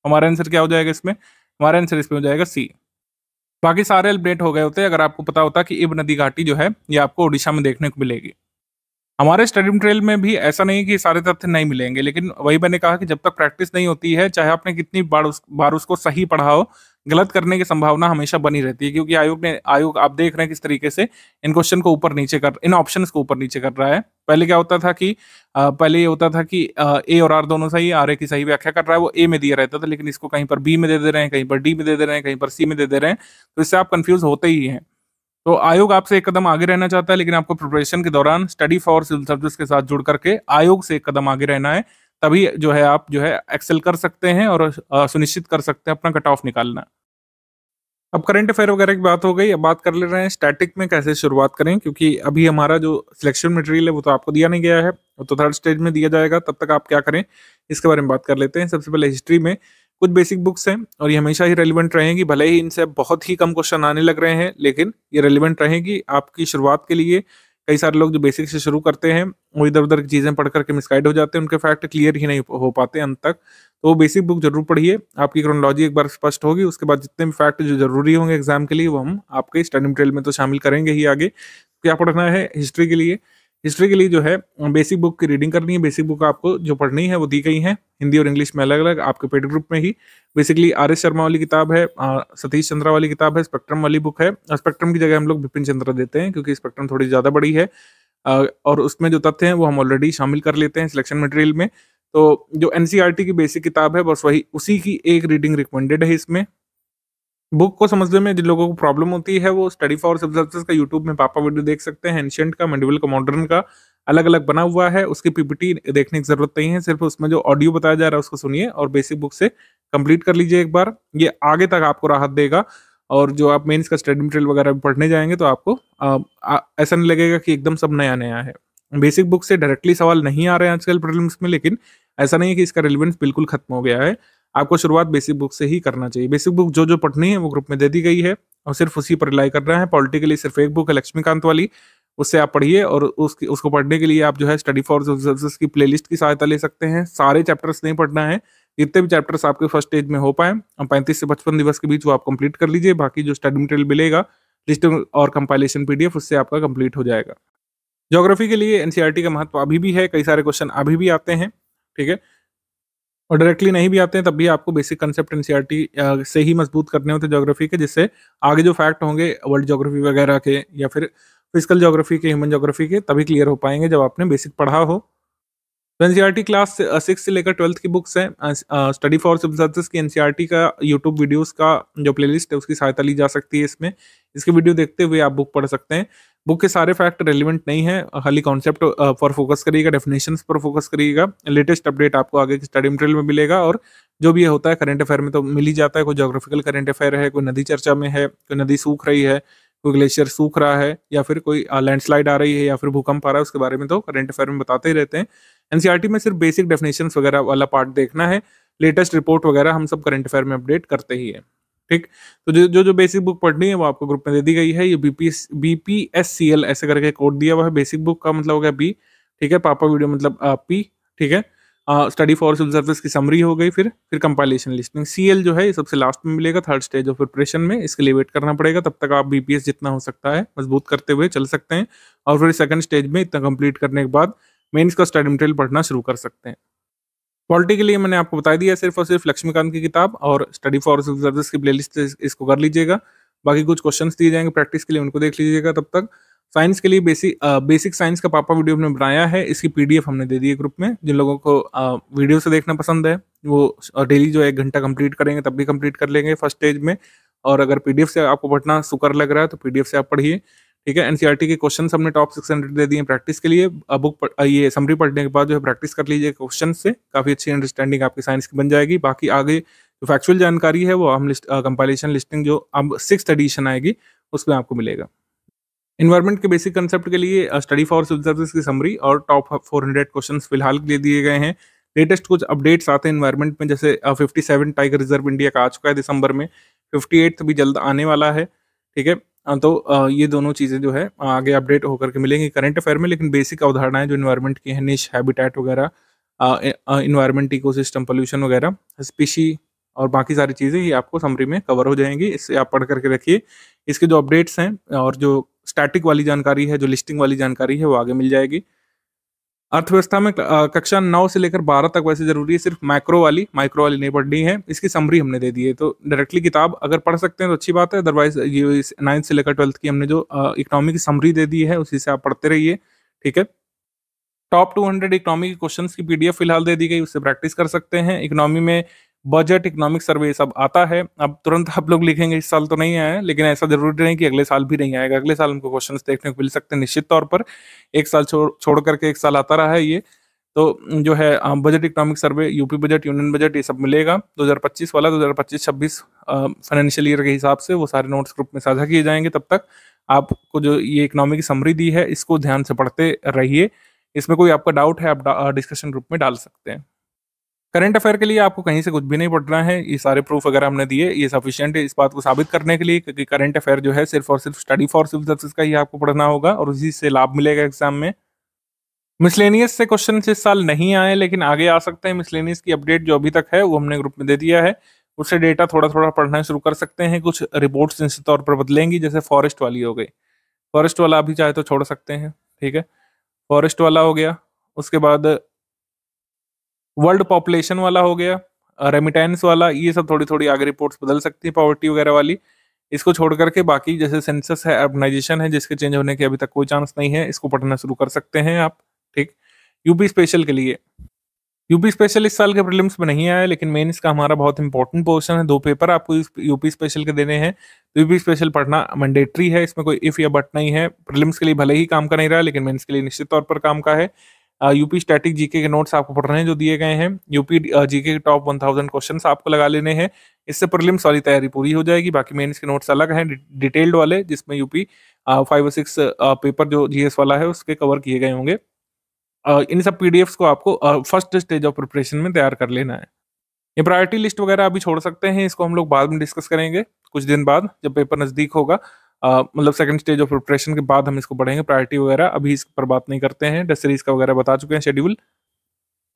हमारा आंसर क्या हो जाएगा इसमें? हमारा आंसर इसमें हो जाएगा सी। बाकी सारे एलिमिनेट हो गए होते अगर आपको पता होता कि इब नदी घाटी जो है ये आपको ओडिशा में देखने को मिलेगी। हमारे स्टडी मटेरियल में भी ऐसा नहीं कि सारे तथ्य नहीं मिलेंगे, लेकिन वही मैंने कहा कि जब तक प्रैक्टिस नहीं होती है, चाहे आपने कितनी बार उसको सही पढ़ा हो, गलत करने की संभावना हमेशा बनी रहती है। क्योंकि आयोग आप देख रहे हैं किस तरीके से इन क्वेश्चन को ऊपर नीचे इन ऑप्शंस को ऊपर नीचे कर रहा है। पहले क्या होता था कि पहले ये होता था कि ए और आर दोनों सही, आर ए की सही व्याख्या कर रहा है, वो ए में दिया रहता था, लेकिन इसको कहीं पर बी में दे दे रहे हैं, कहीं पर डी में दे दे रहे हैं, कहीं पर सी में दे दे रहे हैं, तो इससे आप कंफ्यूज होते ही हैं। तो आयोग आपसे एक कदम आगे रहना चाहता है, लेकिन आपको प्रिपरेशन के दौरान स्टडी फॉर सिविल सर्विस के साथ जुड़ करके आयोग से एक कदम आगे रहना है, तभी जो है आप जो है एक्सेल कर सकते हैं और सुनिश्चित कर सकते हैं अपना कट ऑफ निकालना। अब करंट अफेयर वगैरह की बात हो गई, अब बात कर ले रहे हैं स्टैटिक में कैसे शुरुआत करें, क्योंकि अभी हमारा जो सिलेक्शन मटेरियल है वो तो आपको दिया नहीं गया है, वो तो थर्ड स्टेज में दिया जाएगा। तब तक आप क्या करें इसके बारे में बात कर लेते हैं। सबसे पहले हिस्ट्री में कुछ बेसिक बुक्स हैं और ये हमेशा ही रेलिवेंट रहेंगी, भले ही इनसे बहुत ही कम क्वेश्चन आने लग रहे हैं, लेकिन ये रेलिवेंट रहेगी आपकी शुरुआत के लिए। कई सारे लोग जो बेसिक से शुरू करते हैं वो इधर उधर की चीज़ें पढ़ करके मिसगाइड हो जाते हैं, उनके फैक्ट क्लियर ही नहीं हो पाते अंत तक। तो वो बेसिक बुक जरूर पढ़िए, आपकी क्रोनोलॉजी एक बार स्पष्ट होगी, उसके बाद जितने भी फैक्ट जो जरूरी होंगे एग्जाम के लिए वो हम आपके स्टडी मटेरियल में तो शामिल करेंगे ही। आगे क्या पढ़ना है हिस्ट्री के लिए? हिस्ट्री के लिए जो है बेसिक बुक की रीडिंग करनी है। बेसिक बुक आपको जो पढ़नी है वो दी गई है हिंदी और इंग्लिश में अलग अलग आपके पेड ग्रुप में ही। बेसिकली आर एस शर्मा वाली किताब है, सतीश चंद्रा वाली किताब है, स्पेक्ट्रम वाली बुक है। स्पेक्ट्रम की जगह हम लोग बिपिन चंद्रा देते हैं क्योंकि स्पेक्ट्रम थोड़ी ज़्यादा बड़ी है और उसमें जो तथ्य हैं वो हम ऑलरेडी शामिल कर लेते हैं सिलेक्शन मटेरियल में। तो जो एनसीईआरटी की बेसिक किताब है बस वही उसी की एक रीडिंग रिकमेंडेड है इसमें। बुक को समझने में जिन लोगों को प्रॉब्लम होती है वो स्टडी फॉर सिविल सर्विसेज का यूट्यूब में पापा वीडियो देख सकते हैं। एंशिएंट का, मेडिवल का, मॉडर्न का अलग अलग बना हुआ है, उसकी पीपीटी देखने की जरूरत नहीं है, सिर्फ उसमें जो ऑडियो बताया जा रहा है उसको सुनिए और बेसिक बुक से कंप्लीट कर लीजिए एक बार। ये आगे तक आपको राहत देगा और जो आप मेंस का स्टडी मटेरियल वगैरह पढ़ने जाएंगे तो आपको ऐसा नहीं लगेगा कि एकदम सब नया नया है। बेसिक बुक से डायरेक्टली सवाल नहीं आ रहे हैं आजकल प्रीलिम्स में, लेकिन ऐसा नहीं है कि इसका रिलेवेंस बिल्कुल खत्म हो गया है। आपको शुरुआत बेसिक बुक से ही करना चाहिए। बेसिक बुक जो जो पढ़नी है वो ग्रुप में दे दी गई है और सिर्फ उसी पर रिलाई करना है। पॉलिटिकली सिर्फ एक बुक है लक्ष्मीकांत वाली, उससे आप पढ़िए और उसको पढ़ने के लिए आप जो है स्टडी फॉर सर्विसेज की प्लेलिस्ट की सहायता ले सकते हैं। सारे चैप्टर्स नहीं पढ़ना है, जितने भी चैप्टर्स आपके फर्स्ट स्टेज में हो पाए 35 से 55 दिवस के बीच वो आप कंप्लीट कर लीजिए। बाकी जो स्टडी मटेरियल मिलेगा लिस्ट और कंपाइलेशन पीडीएफ उससे आपका कंप्लीट हो जाएगा। ज्योग्राफी के लिए एनसीईआरटी का महत्व अभी भी है, कई सारे क्वेश्चन अभी भी आते हैं। ठीक है, और डायरेक्टली नहीं भी आते हैं तब भी आपको बेसिक कंसेप्ट एनसीईआरटी से ही मजबूत करने होते हैं ज्योग्राफी के, जिससे आगे जो फैक्ट होंगे वर्ल्ड ज्योग्राफी वगैरह के या फिर फिजिकल ज्योग्राफी के, ह्यूमन ज्योग्राफी के, तभी क्लियर हो पाएंगे जब आपने बेसिक पढ़ा हो। तो एनसीईआरटी क्लास 6 से लेकर 12th की बुक्स हैं। स्टडी फॉर सिविल सर्विसेज की एनसीईआरटी का यूट्यूब वीडियोस का जो प्लेलिस्ट है उसकी सहायता ली जा सकती है इसमें। इसके वीडियो देखते हुए आप बुक पढ़ सकते हैं। बुक के सारे फैक्ट रेलिवेंट नहीं है, खाली कॉन्सेप्ट पर फोकस करिएगा, डेफिनेशंस पर फोकस करिएगा। लेटेस्ट अपडेट आपको आगे की स्टडी मटेरियल में मिलेगा, और जो भी ये होता है करंट अफेयर में तो मिल ही जाता है। कोई ज्योग्राफिकल करंट अफेयर है, कोई नदी चर्चा में है, कोई नदी सूख रही है, कोई ग्लेशियर सूख रहा है, या फिर कोई लैंडस्लाइड आ रही है, या फिर भूकंप आ रहा है, उसके बारे में तो करंट अफेयर में बताते ही रहते हैं। एनसीईआरटी में सिर्फ बेसिक डेफिनेशंस वगैरह वाला पार्ट देखना है। लेटेस्ट रिपोर्ट वगैरह हम सब करंट अफेयर में अपडेट करते ही है। ठीक, तो जो बेसिक बुक पढ़नी है वो आपको ग्रुप में दे दी गई है। ये BPSCL ऐसे करके कोड दिया हुआ है। बेसिक बुक का मतलब हो गया बी, ठीक है, पापा वीडियो मतलब पी, ठीक है। स्टडी फॉर सिविल सर्विस की समरी हो गई, फिर कंपाइलेशन लिस्टिंग। CL जो है ये सबसे लास्ट में मिलेगा, थर्ड स्टेज ऑफ प्रिपरेशन में, इसके लिए वेट करना पड़ेगा। तब तक आप BPS जितना हो सकता है मजबूत करते हुए चल सकते हैं, और फिर सेकंड स्टेज में इतना कंप्लीट करने के बाद मेंस का स्टडी मटेरियल पढ़ना शुरू कर सकते हैं। पॉलिटी के लिए मैंने आपको बता दिया, सिर्फ और सिर्फ लक्ष्मीकांत की किताब और स्टडी फॉर सिविल सर्विस की प्लेलिस्ट इसको कर लीजिएगा। बाकी कुछ क्वेश्चंस दिए जाएंगे प्रैक्टिस के लिए, उनको देख लीजिएगा। तब तक साइंस के लिए बेसिक साइंस का पापा वीडियो हमने बनाया है, इसकी PDF हमने दे दी है ग्रुप में। जिन लोगों को वीडियो से देखना पसंद है वो डेली जो 1 घंटा कंप्लीट करेंगे तब भी कंप्लीट कर लेंगे फर्स्ट स्टेज में। और अगर PDF से आपको पढ़ना सुकर लग रहा है तो PDF से आप पढ़िए, ठीक है। एनसीईआरटी के क्वेश्चन हमने टॉप 600 दे दिए प्रैक्टिस के लिए। ये समरी पढ़ने के बाद जो है प्रैक्टिस कर लीजिए क्वेश्चन से, काफी अच्छी अंडरस्टैंडिंग आपकी साइंस की बन जाएगी। बाकी आगे जो फैक्चुअल जानकारी है वो हम कंपाइलेशन लिस्टिंग जो अब 6th एडिशन आएगी उसमें आपको मिलेगा। इन्वायरमेंट के बेसिक कंसेप्ट के लिए स्टडी फॉर सिविल सर्विस की समरी और टॉप 400 क्वेश्चंस फिलहाल के लिए दिए गए हैं। लेटेस्ट कुछ अपडेट्स आते हैं इन्वायरमेंट में, जैसे 57 टाइगर रिजर्व इंडिया का आ चुका है दिसंबर में, 58 भी जल्द आने वाला है, ठीक है। तो ये दोनों चीज़ें जो है आगे अपडेट होकर के मिलेंगी करंट अफेयर में। लेकिन बेसिक अवधारणाएं जो इन्वायरमेंट की है, निश, हैबिटेट वगैरह, इन्वायरमेंट, इकोसिस्टम, पोल्यूशन वगैरह, स्पीशी और बाकी सारी चीज़ें ये आपको समरी में कवर हो जाएंगी। इससे आप पढ़ करके रखिए। इसके जो अपडेट्स हैं और जो स्टैटिक वाली जानकारी है, जो लिस्टिंग वाली जानकारी है, वो आगे मिल जाएगी। अर्थव्यवस्था में कक्षा 9 से लेकर 12 तक वैसे जरूरी है, सिर्फ माइक्रो वाली नहीं पढ़नी है। इसकी समरी हमने दे दी है, तो डायरेक्टली किताब अगर पढ़ सकते हैं तो अच्छी बात है। अदरवाइज ये 9th से लेकर 12th की हमने जो इकोनॉमी की समरी दे दी है उसी से आप पढ़ते रहिए, ठीक है। टॉप 200 इकोनॉमी के क्वेश्चंस की PDF फिलहाल दे दी गई, उससे प्रैक्टिस कर सकते हैं। इकोनॉमी में बजट, इकोनॉमिक सर्वे सब आता है। अब तुरंत आप लोग लिखेंगे इस साल तो नहीं आया है, लेकिन ऐसा जरूरी नहीं कि अगले साल भी नहीं आएगा। अगले साल हमको क्वेश्चंस देखने को मिल सकते हैं निश्चित तौर पर। एक साल छोड़ करके एक साल आता रहा है ये, तो जो है budget, economic survey, UP budget, union budget, ये सब मिलेगा। 2025 वाला 2025-26 फाइनेंशियल ईयर के हिसाब से वो सारे नोट्स ग्रुप में साझा किए जाएंगे। तब तक आपको जो ये इकोनॉमी की समरी दी है इसको ध्यान से पढ़ते रहिए। इसमें कोई आपका डाउट है आप डिस्कशन ग्रुप में डाल सकते हैं। करंट अफेयर के लिए आपको कहीं से कुछ भी नहीं पढ़ना है, ये सारे प्रूफ वगैरह हमने दिए, ये सफिशिएंट है इस बात को साबित करने के लिए, क्योंकि करंट अफेयर जो है सिर्फ और सिर्फ स्टडी फॉर सिविल सर्विसेज का ही आपको पढ़ना होगा और उसी से लाभ मिलेगा एग्जाम में। मिसलेनियस से क्वेश्चन इस साल नहीं आए, लेकिन आगे आ सकते हैं। मिसलेनियस की अपडेट जो अभी तक है वो हमने ग्रुप में दे दिया है, उससे डेटा थोड़ा थोड़ा पढ़ना शुरू कर सकते हैं। कुछ रिपोर्ट्स निश्चित तौर पर बदलेंगी, जैसे फॉरेस्ट वाली हो गई, फॉरेस्ट वाला अभी चाहे तो छोड़ सकते हैं, ठीक है। फॉरेस्ट वाला हो गया, उसके बाद वर्ल्ड पॉपुलेशन वाला हो गया, रेमिटेंस वाला, ये सब थोड़ी थोड़ी आगे रिपोर्ट्स बदल सकती है, पॉवर्टी वगैरह वाली। इसको छोड़ करके बाकी जैसे सेंसस है, अर्बनाइजेशन है, जिसके चेंज होने के अभी तक कोई चांस नहीं है, इसको पढ़ना शुरू कर सकते हैं आप, ठीक। यूपी स्पेशल के लिए, यूपी स्पेशल इस साल के प्रीलिम्स में नहीं आया, लेकिन मेंस का हमारा बहुत इंपॉर्टेंट पोर्शन है। 2 पेपर आपको यूपी स्पेशल के देने हैं, तो यूपी स्पेशल पढ़ना मैंडेटरी है, इसमें कोई इफ या बट नहीं है। प्रीलिम्स के लिए भले ही काम का नहीं रहा, लेकिन मेंस के लिए निश्चित तौर पर काम का है। यूपी स्टैटिक जीके के नोट्स आपको पढ़ रहे हैं जो दिए गए हैं। यूपी जीके के टॉप 1000 क्वेश्चंस आपको लगा लेने हैं, इससे प्रीलिम्स वाली तैयारी पूरी हो जाएगी। बाकी मेंस के नोट्स अलग हैं, डिटेल्ड वाले, जिसमें यूपी 5 और 6 पेपर जो जीएस वाला है उसके कवर किए गए होंगे। इन सब पीडीएफ्स को आपको फर्स्ट स्टेज ऑफ प्रिपरेशन में तैयार कर लेना है। ये प्रायोरिटी लिस्ट वगैरह अभी छोड़ सकते हैं, इसको हम लोग बाद में डिस्कस करेंगे कुछ दिन बाद, जब पेपर नज़दीक होगा। मतलब सेकंड स्टेज ऑफ प्रिपरेशन के बाद हम इसको पढ़ेंगे प्रायोरिटी वगैरह, अभी इस पर बात नहीं करते हैं। टेस्ट सीरीज का वगैरह बता चुके हैं शेड्यूल।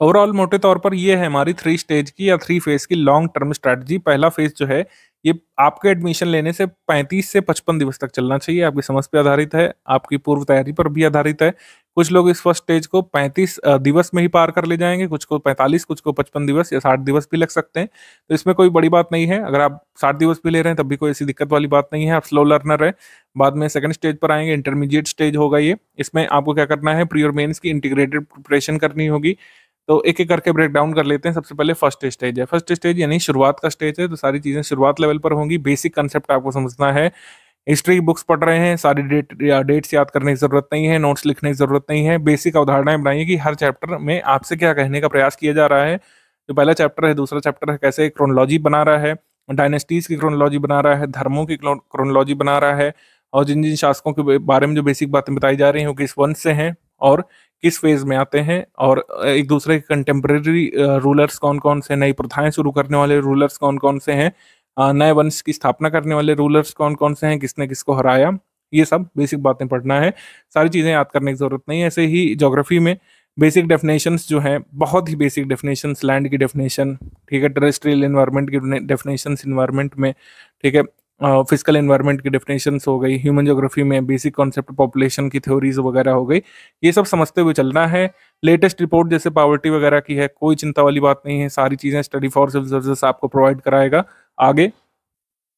ओवरऑल मोटे तौर पर ये है हमारी 3 स्टेज की या 3 फेज की लॉन्ग टर्म स्ट्रैटेजी। पहला फेज जो है ये आपके एडमिशन लेने से 35 से 55 दिवस तक चलना चाहिए, आपकी समझ पे आधारित है, आपकी पूर्व तैयारी पर भी आधारित है। कुछ लोग इस फर्स्ट स्टेज को 35 दिवस में ही पार कर ले जाएंगे, कुछ को 45, कुछ को 55 दिवस या 60 दिवस भी लग सकते हैं। तो इसमें कोई बड़ी बात नहीं है, अगर आप 60 दिवस भी ले रहे हैं तब भी कोई ऐसी दिक्कत वाली बात नहीं है, आप स्लो लर्नर है। बाद में सेकंड स्टेज पर आएंगे, इंटरमीडिएट स्टेज होगा ये। इसमें आपको क्या करना है, प्री और मेंस की इंटीग्रेटेड प्रिपरेशन करनी होगी। तो एक एक करके ब्रेक डाउन कर लेते हैं। सबसे पहले फर्स्ट स्टेज है। फर्स्ट स्टेज यानी शुरुआत का स्टेज है, तो सारी चीजें शुरुआत लेवल पर होंगी। बेसिक कंसेप्ट आपको समझना है। हिस्ट्री बुक्स पढ़ रहे हैं, सारी डेट्स याद करने की जरूरत नहीं है, नोट्स लिखने की जरूरत नहीं है। बेसिक अवधारणाएं बनाइए कि हर चैप्टर में आपसे क्या कहने का प्रयास किया जा रहा है। जो पहला चैप्टर है, दूसरा चैप्टर है कैसे क्रोनोलॉजी बना रहा है, डायनेस्टीज की क्रोनोलॉजी बना रहा है, धर्मों की क्रोनोलॉजी बना रहा है, और जिन जिन शासकों के बारे में जो बेसिक बातें बताई जा रही हैं वो किस वंश से हैं और किस फेज में आते हैं, और एक दूसरे के कंटेम्प्रेरी रूलर्स कौन कौन से, नई प्रथाएं शुरू करने वाले रूलर्स कौन कौन से हैं, नए वंश की स्थापना करने वाले रूलर्स कौन कौन से हैं, किसने किसको हराया, ये सब बेसिक बातें पढ़ना है। सारी चीज़ें याद करने की जरूरत नहीं है। ऐसे ही ज्योग्राफी में बेसिक डेफिनेशंस जो हैं, बहुत ही बेसिक डेफिनेशंस, लैंड की डेफिनेशन, ठीक है, टेरेस्ट्रियल एनवायरनमेंट की डेफिनेशंस एनवायरनमेंट में, ठीक है, फिजिकल एनवायरनमेंट की डेफिनेशंस हो गई, ह्यूमन ज्योग्राफी में बेसिक कॉन्सेप्ट पॉपुलेशन की थ्योरीज वगैरह हो गई, ये सब समझते हुए चलना है। लेटेस्ट रिपोर्ट जैसे पॉवर्टी वगैरह की है, कोई चिंता वाली बात नहीं है, सारी चीज़ें स्टडी फॉर सिविल सर्विसेज आपको प्रोवाइड कराएगा आगे।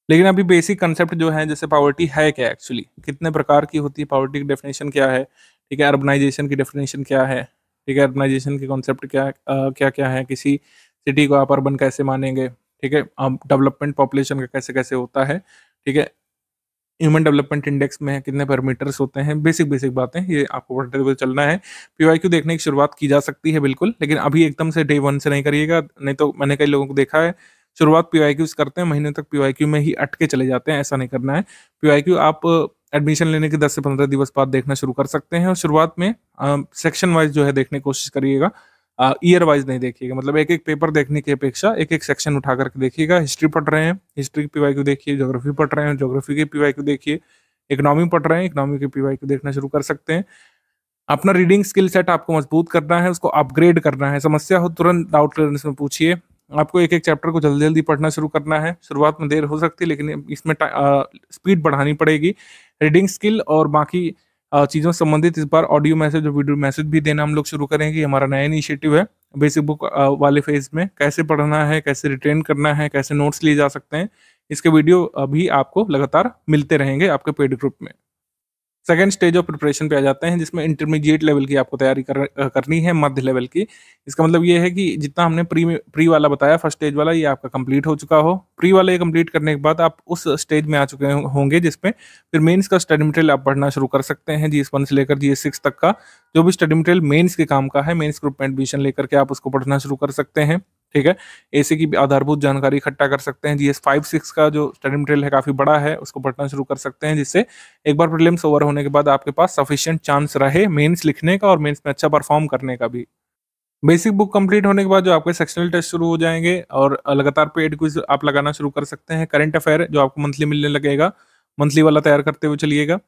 लेकिन अभी बेसिक कंसेप्ट जो है, जैसे पॉवर्टी है क्या एक्चुअली, कितने प्रकार की होती है पॉवर्टी की डेफिनेशन क्या है, ठीक है, अर्बनाइजेशन की डेफिनेशन क्या है, ठीक है, अर्बनाइजेशन के कॉन्सेप्ट क्या क्या है, किसी सिटी को आप अर्बन कैसे मानेंगे, ठीक है, डेवलपमेंट पॉपुलेशन का कैसे कैसे होता है, ठीक है, ह्यूमन डेवलपमेंट इंडेक्स में कितने पैरामीटर्स होते हैं, बेसिक बेसिक बातें ये आपको पढ़ते हुए चलना है। पीवाईक्यू देखने की शुरुआत की जा सकती है बिल्कुल, लेकिन अभी एकदम से डे 1 से नहीं करिएगा, नहीं तो मैंने कई लोगों को देखा है शुरुआत पीवाईक्यूज करते हैं, महीने तक पीवाईक्यू में ही अटके चले जाते हैं, ऐसा नहीं करना है। पीवाईक्यू आप एडमिशन लेने के 10 से 15 दिवस बाद देखना शुरू कर सकते हैं, और शुरुआत में सेक्शन वाइज जो है देखने की कोशिश करिएगा, ईयर वाइज नहीं देखिएगा। मतलब एक एक पेपर देखने की अपेक्षा एक एक सेक्शन उठा करके देखिएगा। हिस्ट्री पढ़ रहे हैं, हिस्ट्री की पीवाईक्यू देखिए, ज्योग्राफी पढ़ रहे हैं, ज्योग्राफी की पीवाईक्यू देखिए, इकोनॉमी पढ़ रहे हैं, इकोनॉमी की पीवाईक्यू देखना शुरू कर सकते हैं। अपना रीडिंग स्किल सेट आपको मजबूत करना है, उसको अपग्रेड करना है। समस्या हो तुरंत डाउट क्लियरेंस में पूछिए। आपको एक एक चैप्टर को जल्दी जल्दी पढ़ना शुरू करना है। शुरुआत में देर हो सकती है, लेकिन इसमें स्पीड बढ़ानी पड़ेगी। रीडिंग स्किल और बाकी चीज़ों से संबंधित इस बार ऑडियो मैसेज और वीडियो मैसेज भी देना हम लोग शुरू करेंगे। हमारा नया इनिशिएटिव है। बेसिक बुक वाले फेज में कैसे पढ़ना है, कैसे रिटेन करना है, कैसे नोट्स लिए जा सकते हैं, इसके वीडियो भी आपको लगातार मिलते रहेंगे आपके पेड ग्रुप में। सेकेंड स्टेज ऑफ प्रिपरेशन पे आ जाते हैं, जिसमें इंटरमीडिएट लेवल की आपको तैयारी करनी है, मध्य लेवल की। इसका मतलब ये है कि जितना हमने प्री वाला बताया, फर्स्ट स्टेज वाला, ये आपका कंप्लीट हो चुका हो। प्री वाला ये कंप्लीट करने के बाद आप उस स्टेज में आ चुके होंगे जिसमें फिर मेंस का स्टडी मटेरियल आप पढ़ना शुरू कर सकते हैं। GS1 से लेकर GS6 तक का जो भी स्टडी मटेरियल मेंस के काम का है, मेंस ग्रुप में एडमिशन लेकर के आप उसको पढ़ना शुरू कर सकते हैं। ठीक है, एसी की भी आधारभूत जानकारी इकट्ठा कर सकते हैं। GS5-6 का जो स्टडी मटेरियल है काफी बड़ा है, उसको पढ़ना शुरू कर सकते हैं, जिससे एक बार प्रीलिम्स ओवर होने के बाद आपके पास सफिशिएंट चांस रहे मेंस लिखने का और मेंस में अच्छा परफॉर्म करने का भी। बेसिक बुक कंप्लीट होने के बाद जो आपके सेक्शनल टेस्ट शुरू हो जाएंगे और लगातार पेड क्विज आप लगाना शुरू कर सकते हैं। करंट अफेयर जो आपको मंथली मिलने लगेगा, मंथली वाला तैयार करते हुए चलिएगा।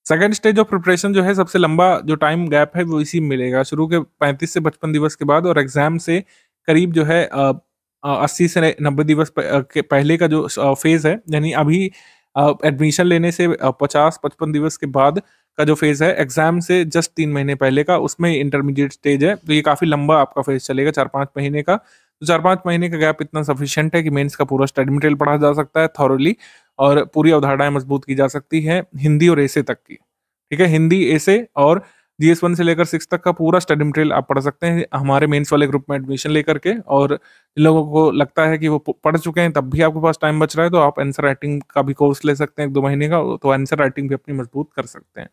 सेकेंड स्टेज ऑफ प्रिपरेशन जो है, सबसे लंबा जो टाइम गैप है वो इसी में मिलेगा, शुरू के 35 से 55 दिवस के बाद, और एग्जाम से करीब जो है 80 से 90 दिवस के पहले का जो फेज है, यानी अभी एडमिशन लेने से 50-55 दिवस के बाद का जो फेज है, एग्जाम से जस्ट 3 महीने पहले का, उसमें इंटरमीडिएट स्टेज है। तो ये काफी लंबा आपका फेज चलेगा, 4-5 महीने का। तो 4-5 महीने का गैप इतना सफिशिएंट है कि मेंस का पूरा स्टडी मटेरियल पढ़ा जा सकता है थॉरली, और पूरी अवधारणाएं मजबूत की जा सकती है, हिंदी और एसे तक की। ठीक है, हिंदी, एसे और GS1 से लेकर 6 तक का पूरा स्टडी मटेरियल आप पढ़ सकते हैं हमारे मेंस वाले ग्रुप में एडमिशन लेकर के। और जिन लोगों को लगता है कि वो पढ़ चुके हैं तब भी आपके पास टाइम बच रहा है, तो आप आंसर राइटिंग का भी कोर्स ले सकते हैं 1-2 महीने का, तो आंसर राइटिंग भी अपनी मजबूत कर सकते हैं।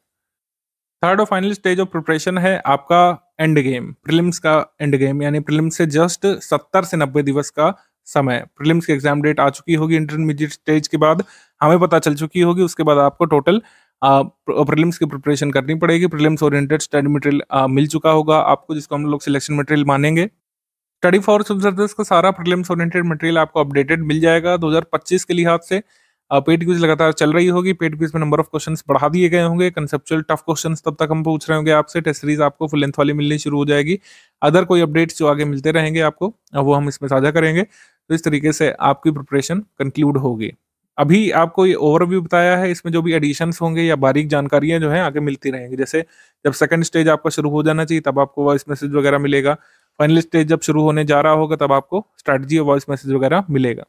थर्ड और फाइनल स्टेज ऑफ प्रिपरेशन है आपका एंड गेम, प्रीलिम्स का एंड गेम, यानी प्रीलिम्स से जस्ट 70 से 90 दिवस का समय। प्रीलिम्स की एग्जाम डेट आ चुकी होगी, इंटरमीडिएट स्टेज के बाद हमें पता चल चुकी होगी, उसके बाद आपको टोटल प्रीलिम्स की प्रिपरेशन करनी पड़ेगी। प्रीलिम्स ओरिएंटेड स्टडी मटेरियल मिल चुका होगा आपको, जिसको हम लोग सिलेक्शन मटेरियल मानेंगे। स्टडी फॉर सिविल सर्विसेज का सारा प्रीलिम्स ओरिएंटेड मटेरियल आपको अपडेटेड मिल जाएगा 2025 के लिहाज से। पेड क्विज लगातार चल रही होगी, पेड क्विज में नंबर ऑफ क्वेश्चंस बढ़ा दिए गए होंगे। कंसेप्चुअल टफ क्वेश्चंस तब तक हम पूछ रहे होंगे आपसे। टेस्ट सीरीज आपको फुल लेंथ वाली मिलनी शुरू हो जाएगी। अदर कोई अपडेट्स जो आगे मिलते रहेंगे आपको, वो हम इसमें साझा करेंगे। तो इस तरीके से आपकी प्रिपरेशन कंक्लूड होगी। अभी आपको ये ओवरव्यू बताया है, इसमें जो भी एडिशंस होंगे या बारीक जानकारियाँ जो हैं आगे मिलती रहेंगी। जैसे जब सेकंड स्टेज आपका शुरू हो जाना चाहिए तब आपको वॉइस मैसेज वगैरह मिलेगा। फाइनल स्टेज जब शुरू होने जा रहा होगा तब आपको स्ट्रैटेजी और वॉइस मैसेज वगैरह मिलेगा।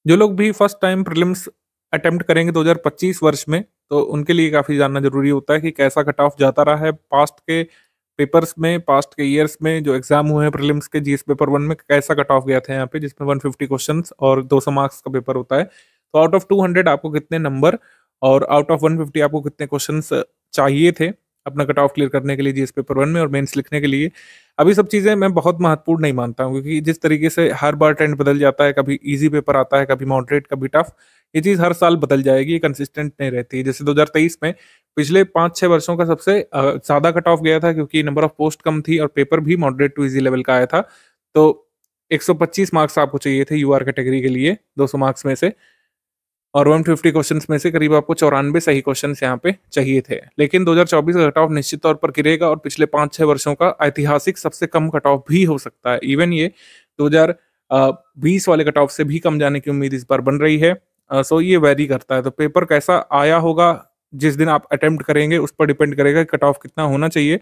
जो लोग भी फर्स्ट टाइम प्रीलिम्स अटेम्प्ट करेंगे 2025 वर्ष में, तो उनके लिए काफ़ी जानना ज़रूरी होता है कि कैसा कट ऑफ जाता रहा है पास्ट के पेपर्स में, पास्ट के ईयर्स में जो एग्जाम हुए हैं प्रीलिम्स के, जीएस पेपर 1 में कैसा कट ऑफ गया था यहाँ पे, जिसमें 150 क्वेश्चंस और 200 मार्क्स का पेपर होता है। तो आउट ऑफ 200 आपको कितने नंबर और आउट ऑफ 150 आपको कितने क्वेश्चंस चाहिए थे अपना कट ऑफ क्लियर करने के लिए जीएस पेपर 1 में और मेंस लिखने के लिए। अभी सब चीज़ें मैं बहुत महत्वपूर्ण नहीं मानता हूँ, क्योंकि जिस तरीके से हर बार ट्रेंड बदल जाता है, कभी ईजी पेपर आता है, कभी मॉडरेट, कभी टफ, ये चीज़ हर साल बदल जाएगी, ये कंसिस्टेंट नहीं रहती है। जैसे 2023 में पिछले 5-6 वर्षों का सबसे ज़्यादा कट ऑफ गया था, क्योंकि नंबर ऑफ पोस्ट कम थी और पेपर भी मॉडरेट टू ईजी लेवल का आया था। तो 125 मार्क्स आपको चाहिए थे यूआर कैटेगरी के लिए 200 मार्क्स में से, और 150 क्वेश्चंस में से करीब आपको 94 सही क्वेश्चंस यहाँ पे चाहिए थे। लेकिन 2024 का कट ऑफ निश्चित तौर पर गिरेगा और पिछले 5-6 वर्षों का ऐतिहासिक सबसे कम कट ऑफ भी हो सकता है। इवन ये 2020 वाले कट ऑफ से भी कम जाने की उम्मीद इस बार बन रही है। सो ये वेरी करता है, तो पेपर कैसा आया होगा जिस दिन आप अटेम्प्ट करेंगे उस पर डिपेंड करेगा कट ऑफ कितना होना चाहिए।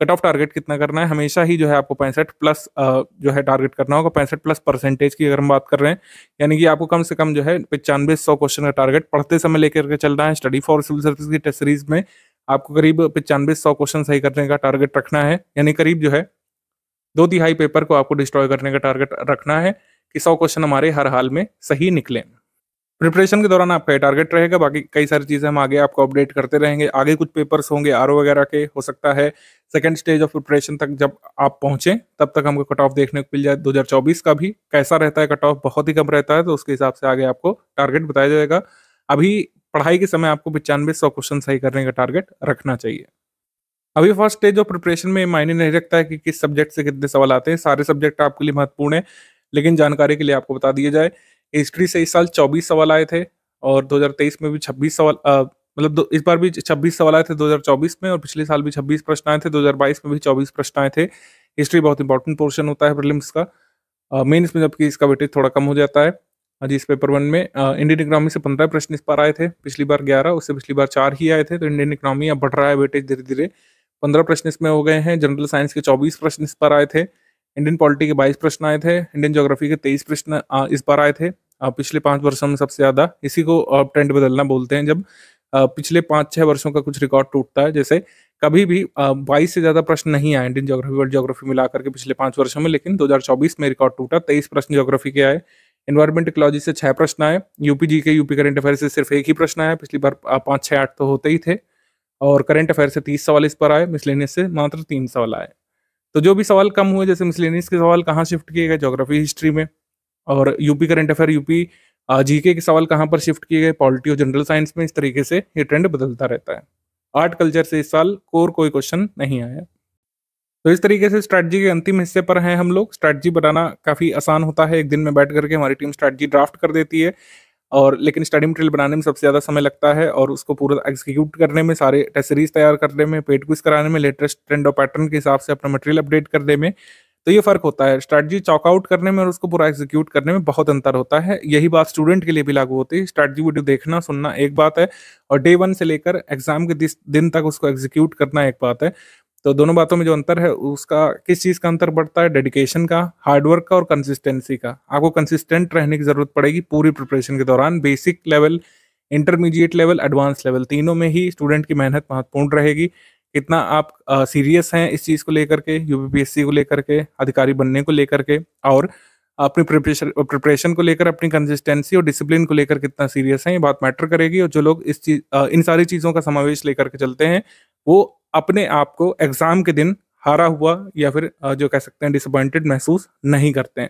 कट ऑफ टारगेट कितना करना है, हमेशा ही जो है आपको 65 प्लस जो है टारगेट करना होगा। 65 प्लस परसेंटेज की अगर हम बात कर रहे हैं, यानी कि आपको कम से कम जो है 95-100 क्वेश्चन का टारगेट पढ़ते समय लेकर के चलना है। स्टडी फॉर सिविल सर्विस की टेस्ट सीरीज में आपको करीब 95-100 क्वेश्चन सही करने का टारगेट रखना है, यानी करीब जो है 2/3 पेपर को आपको डिस्ट्रॉय करने का टारगेट रखना है कि 100 क्वेश्चन हमारे हर हाल में सही निकले। प्रिपरेशन के दौरान आपका ये टारगेट रहेगा, बाकी कई सारी चीज़ें हम आगे आपको अपडेट करते रहेंगे। आगे कुछ पेपर्स होंगे आरओ वगैरह के, हो सकता है सेकंड स्टेज ऑफ प्रिपरेशन तक जब आप पहुंचे तब तक हमको कट ऑफ देखने को मिल जाए। 2024 का भी कैसा रहता है कट ऑफ, बहुत ही कम रहता है, तो उसके हिसाब से आगे आपको टारगेट बताया जाएगा। अभी पढ़ाई के समय आपको 95-100 क्वेश्चन सही करने का टारगेट रखना चाहिए। अभी फर्स्ट स्टेज ऑफ प्रिपरेशन में मायने नहीं रखता है कि किस सब्जेक्ट से कितने सवाल आते हैं, सारे सब्जेक्ट आपके लिए महत्वपूर्ण है। लेकिन जानकारी के लिए आपको बता दिया जाए, हिस्ट्री से इस साल 24 सवाल आए थे और 2023 में भी 26 सवाल मतलब इस बार भी 26 सवाल आए थे 2024 में, और पिछले साल भी 26 प्रश्न आए थे। 2022 में भी 24 प्रश्न आए थे। हिस्ट्री बहुत इंपॉर्टेंट पोर्शन होता है प्रीलिम्स का। मेंस में जबकि इसका वेटेज थोड़ा कम हो जाता है। जी इस पेपर 1 में इंडियन इकोनॉमी से 15 प्रश्न इस बार आए थे, पिछली बार 11, उससे पिछली बार 4 ही आए थे। तो इंडियन इकोनॉमी अब बढ़ रहा है वेटेज धीरे धीरे, 15 प्रश्न इसमें हो गए हैं। जनरल साइंस के 24 प्रश्न इस बार आए थे। इंडियन पॉलिटी के 22 प्रश्न आए थे। इंडियन ज्योग्राफी के 23 प्रश्न इस बार आए थे। पिछले 5 वर्षों में सबसे ज्यादा, इसी को ट्रेंड बदलना बोलते हैं, जब पिछले 5-6 वर्षों का कुछ रिकॉर्ड टूटता है। जैसे कभी भी 22 से ज्यादा प्रश्न नहीं आए इंडियन ज्योग्राफी वर्ल्ड ज्योग्राफी मिलाकर के पिछले 5 वर्षों में, लेकिन 2024 में रिकॉर्ड टूटा। 23 प्रश्न ज्योग्राफी के आए। एनवायरमेंट इकोलॉजी से 6 प्रश्न आए। यूपी जी के यूपी करंट अफेयर से सिर्फ 1 ही प्रश्न आया, पिछली बार 5, 6, 8 तो होते ही थे। और करंट अफेयर से 30 सवाल इस पर आए, मिसलेनियस से मात्र 3 सवाल आए। तो जो भी सवाल कम हुए, जैसे मिसलेनियस के सवाल कहाँ शिफ्ट किए गए, ज्योग्राफी हिस्ट्री में, और UP current affair UP GK के सवाल कहाँ पर शिफ्ट किए गए, पॉलिटी और जनरल साइंस में। इस तरीके से ये ट्रेंड बदलता रहता है। आर्ट कल्चर से इस साल कोई क्वेश्चन नहीं आया। तो इस तरीके से स्ट्रैटेजी के अंतिम हिस्से पर हैं हम लोग। स्ट्रैटेजी बनाना काफ़ी आसान होता है, एक दिन में बैठ करके हमारी टीम स्ट्रैटेजी ड्राफ्ट कर देती है, और लेकिन स्टडी मटेरियल बनाने में सबसे ज़्यादा समय लगता है, और उसको पूरा एग्जीक्यूट करने में, सारे टेस्ट सीरीज तैयार करने में, पेड क्विज कराने में, लेटेस्ट ट्रेंड और पैटर्न के हिसाब से अपना मटेरियल अपडेट करने में। तो ये फर्क होता है, स्ट्रैटेजी चॉक आउट करने में और उसको पूरा एग्जीक्यूट करने में बहुत अंतर होता है। यही बात स्टूडेंट के लिए भी लागू होती है। स्ट्रैटेजी वीडियो देखना सुनना एक बात है, और डे 1 से लेकर एग्जाम के दिन तक उसको एग्जीक्यूट करना एक बात है। तो दोनों बातों में जो अंतर है, उसका किस चीज़ का अंतर पड़ता है, डेडिकेशन का, हार्डवर्क का और कंसिस्टेंसी का। आपको कंसिस्टेंट रहने की जरूरत पड़ेगी पूरी प्रिपरेशन के दौरान। Basic level, intermediate level, advance level, तीनों में ही स्टूडेंट की मेहनत महत्वपूर्ण रहेगी। कितना आप सीरियस हैं इस चीज़ को लेकर के, यूपीपीएससी को लेकर के, अधिकारी बनने को लेकर के, और अपनी प्रिपरेशन को लेकर, अपनी कंसिस्टेंसी और डिसिप्लिन को लेकर कितना सीरियस है, ये बात मैटर करेगी। और जो लोग इन सारी चीज़ों का समावेश लेकर के चलते हैं, वो अपने आप को एग्जाम के दिन हारा हुआ या फिर जो कह सकते हैं डिसअपॉइंटेड महसूस नहीं करते हैं।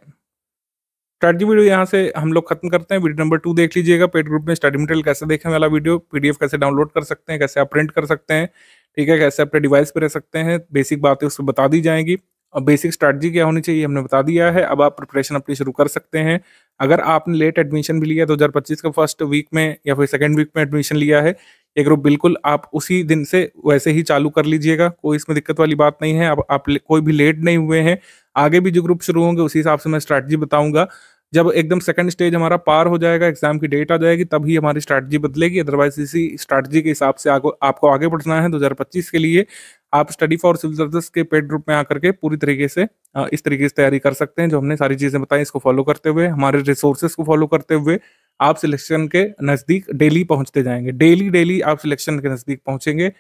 स्ट्रैटेजी वीडियो यहाँ से हम लोग खत्म करते हैं। वीडियो नंबर 2 देख लीजिएगा। पेड ग्रुप में स्टडी मटेरियल कैसे देखने वाला वीडियो, पीडीएफ कैसे डाउनलोड कर सकते हैं, कैसे आप प्रिंट कर सकते हैं, ठीक है, कैसे अपने डिवाइस पे रह सकते हैं, बेसिक बातें उसको बता दी जाएंगी। और बेसिक स्ट्रैटेजी क्या होनी चाहिए हमने बता दिया है। अब आप प्रिपरेशन अपनी शुरू कर सकते हैं। अगर आपने लेट एडमिशन भी लिया 2025 का फर्स्ट वीक में या फिर सेकंड वीक में एडमिशन लिया है, ये ग्रुप बिल्कुल आप उसी दिन से वैसे ही चालू कर लीजिएगा, कोई इसमें दिक्कत वाली बात नहीं है। अब आप कोई भी लेट नहीं हुए हैं, आगे भी जो ग्रुप शुरू होंगे उसी हिसाब से मैं स्ट्रैटेजी बताऊंगा। जब एकदम सेकंड स्टेज हमारा पार हो जाएगा, एग्जाम की डेट आ जाएगी, तभी हमारी स्ट्रैटेजी बदलेगी। अदरवाइज इसी स्ट्रैटेजी के हिसाब से आपको आगे बढ़ना है 2025 के लिए। आप स्टडी फॉर सिविल सर्विस के पेड ग्रुप में आकर के पूरी तरीके से इस तरीके से तैयारी कर सकते हैं। जो हमने सारी चीजें बताई, इसको फॉलो करते हुए, हमारे रिसोर्सेज को फॉलो करते हुए आप सिलेक्शन के नजदीक डेली पहुंचते जाएंगे। डेली डेली आप सिलेक्शन के नजदीक पहुंचेंगे।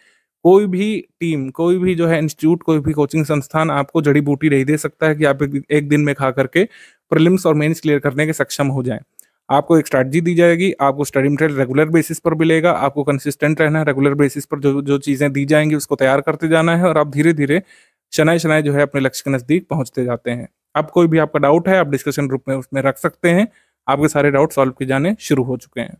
कोई भी टीम, कोई भी जो है इंस्टीट्यूट, कोई भी कोचिंग संस्थान आपको जड़ी बूटी नहीं दे सकता है कि आप एक दिन में खा करके प्रीलिम्स और मेंस क्लियर करने के सक्षम हो जाएं। आपको एक स्ट्रैटेजी दी जाएगी, आपको स्टडी मटेरियल रेगुलर बेसिस पर मिलेगा, आपको कंसिस्टेंट रहना है, रेगुलर बेसिस पर जो जो चीजें दी जाएंगी उसको तैयार करते जाना है, और आप धीरे धीरे शनाय शनाय जो है अपने लक्ष्य के नजदीक पहुंचते जाते हैं। अब कोई भी आपका डाउट है, आप डिस्कशन ग्रुप में उसमें रख सकते हैं। आपके सारे डाउट सॉल्व किए जाने शुरू हो चुके हैं।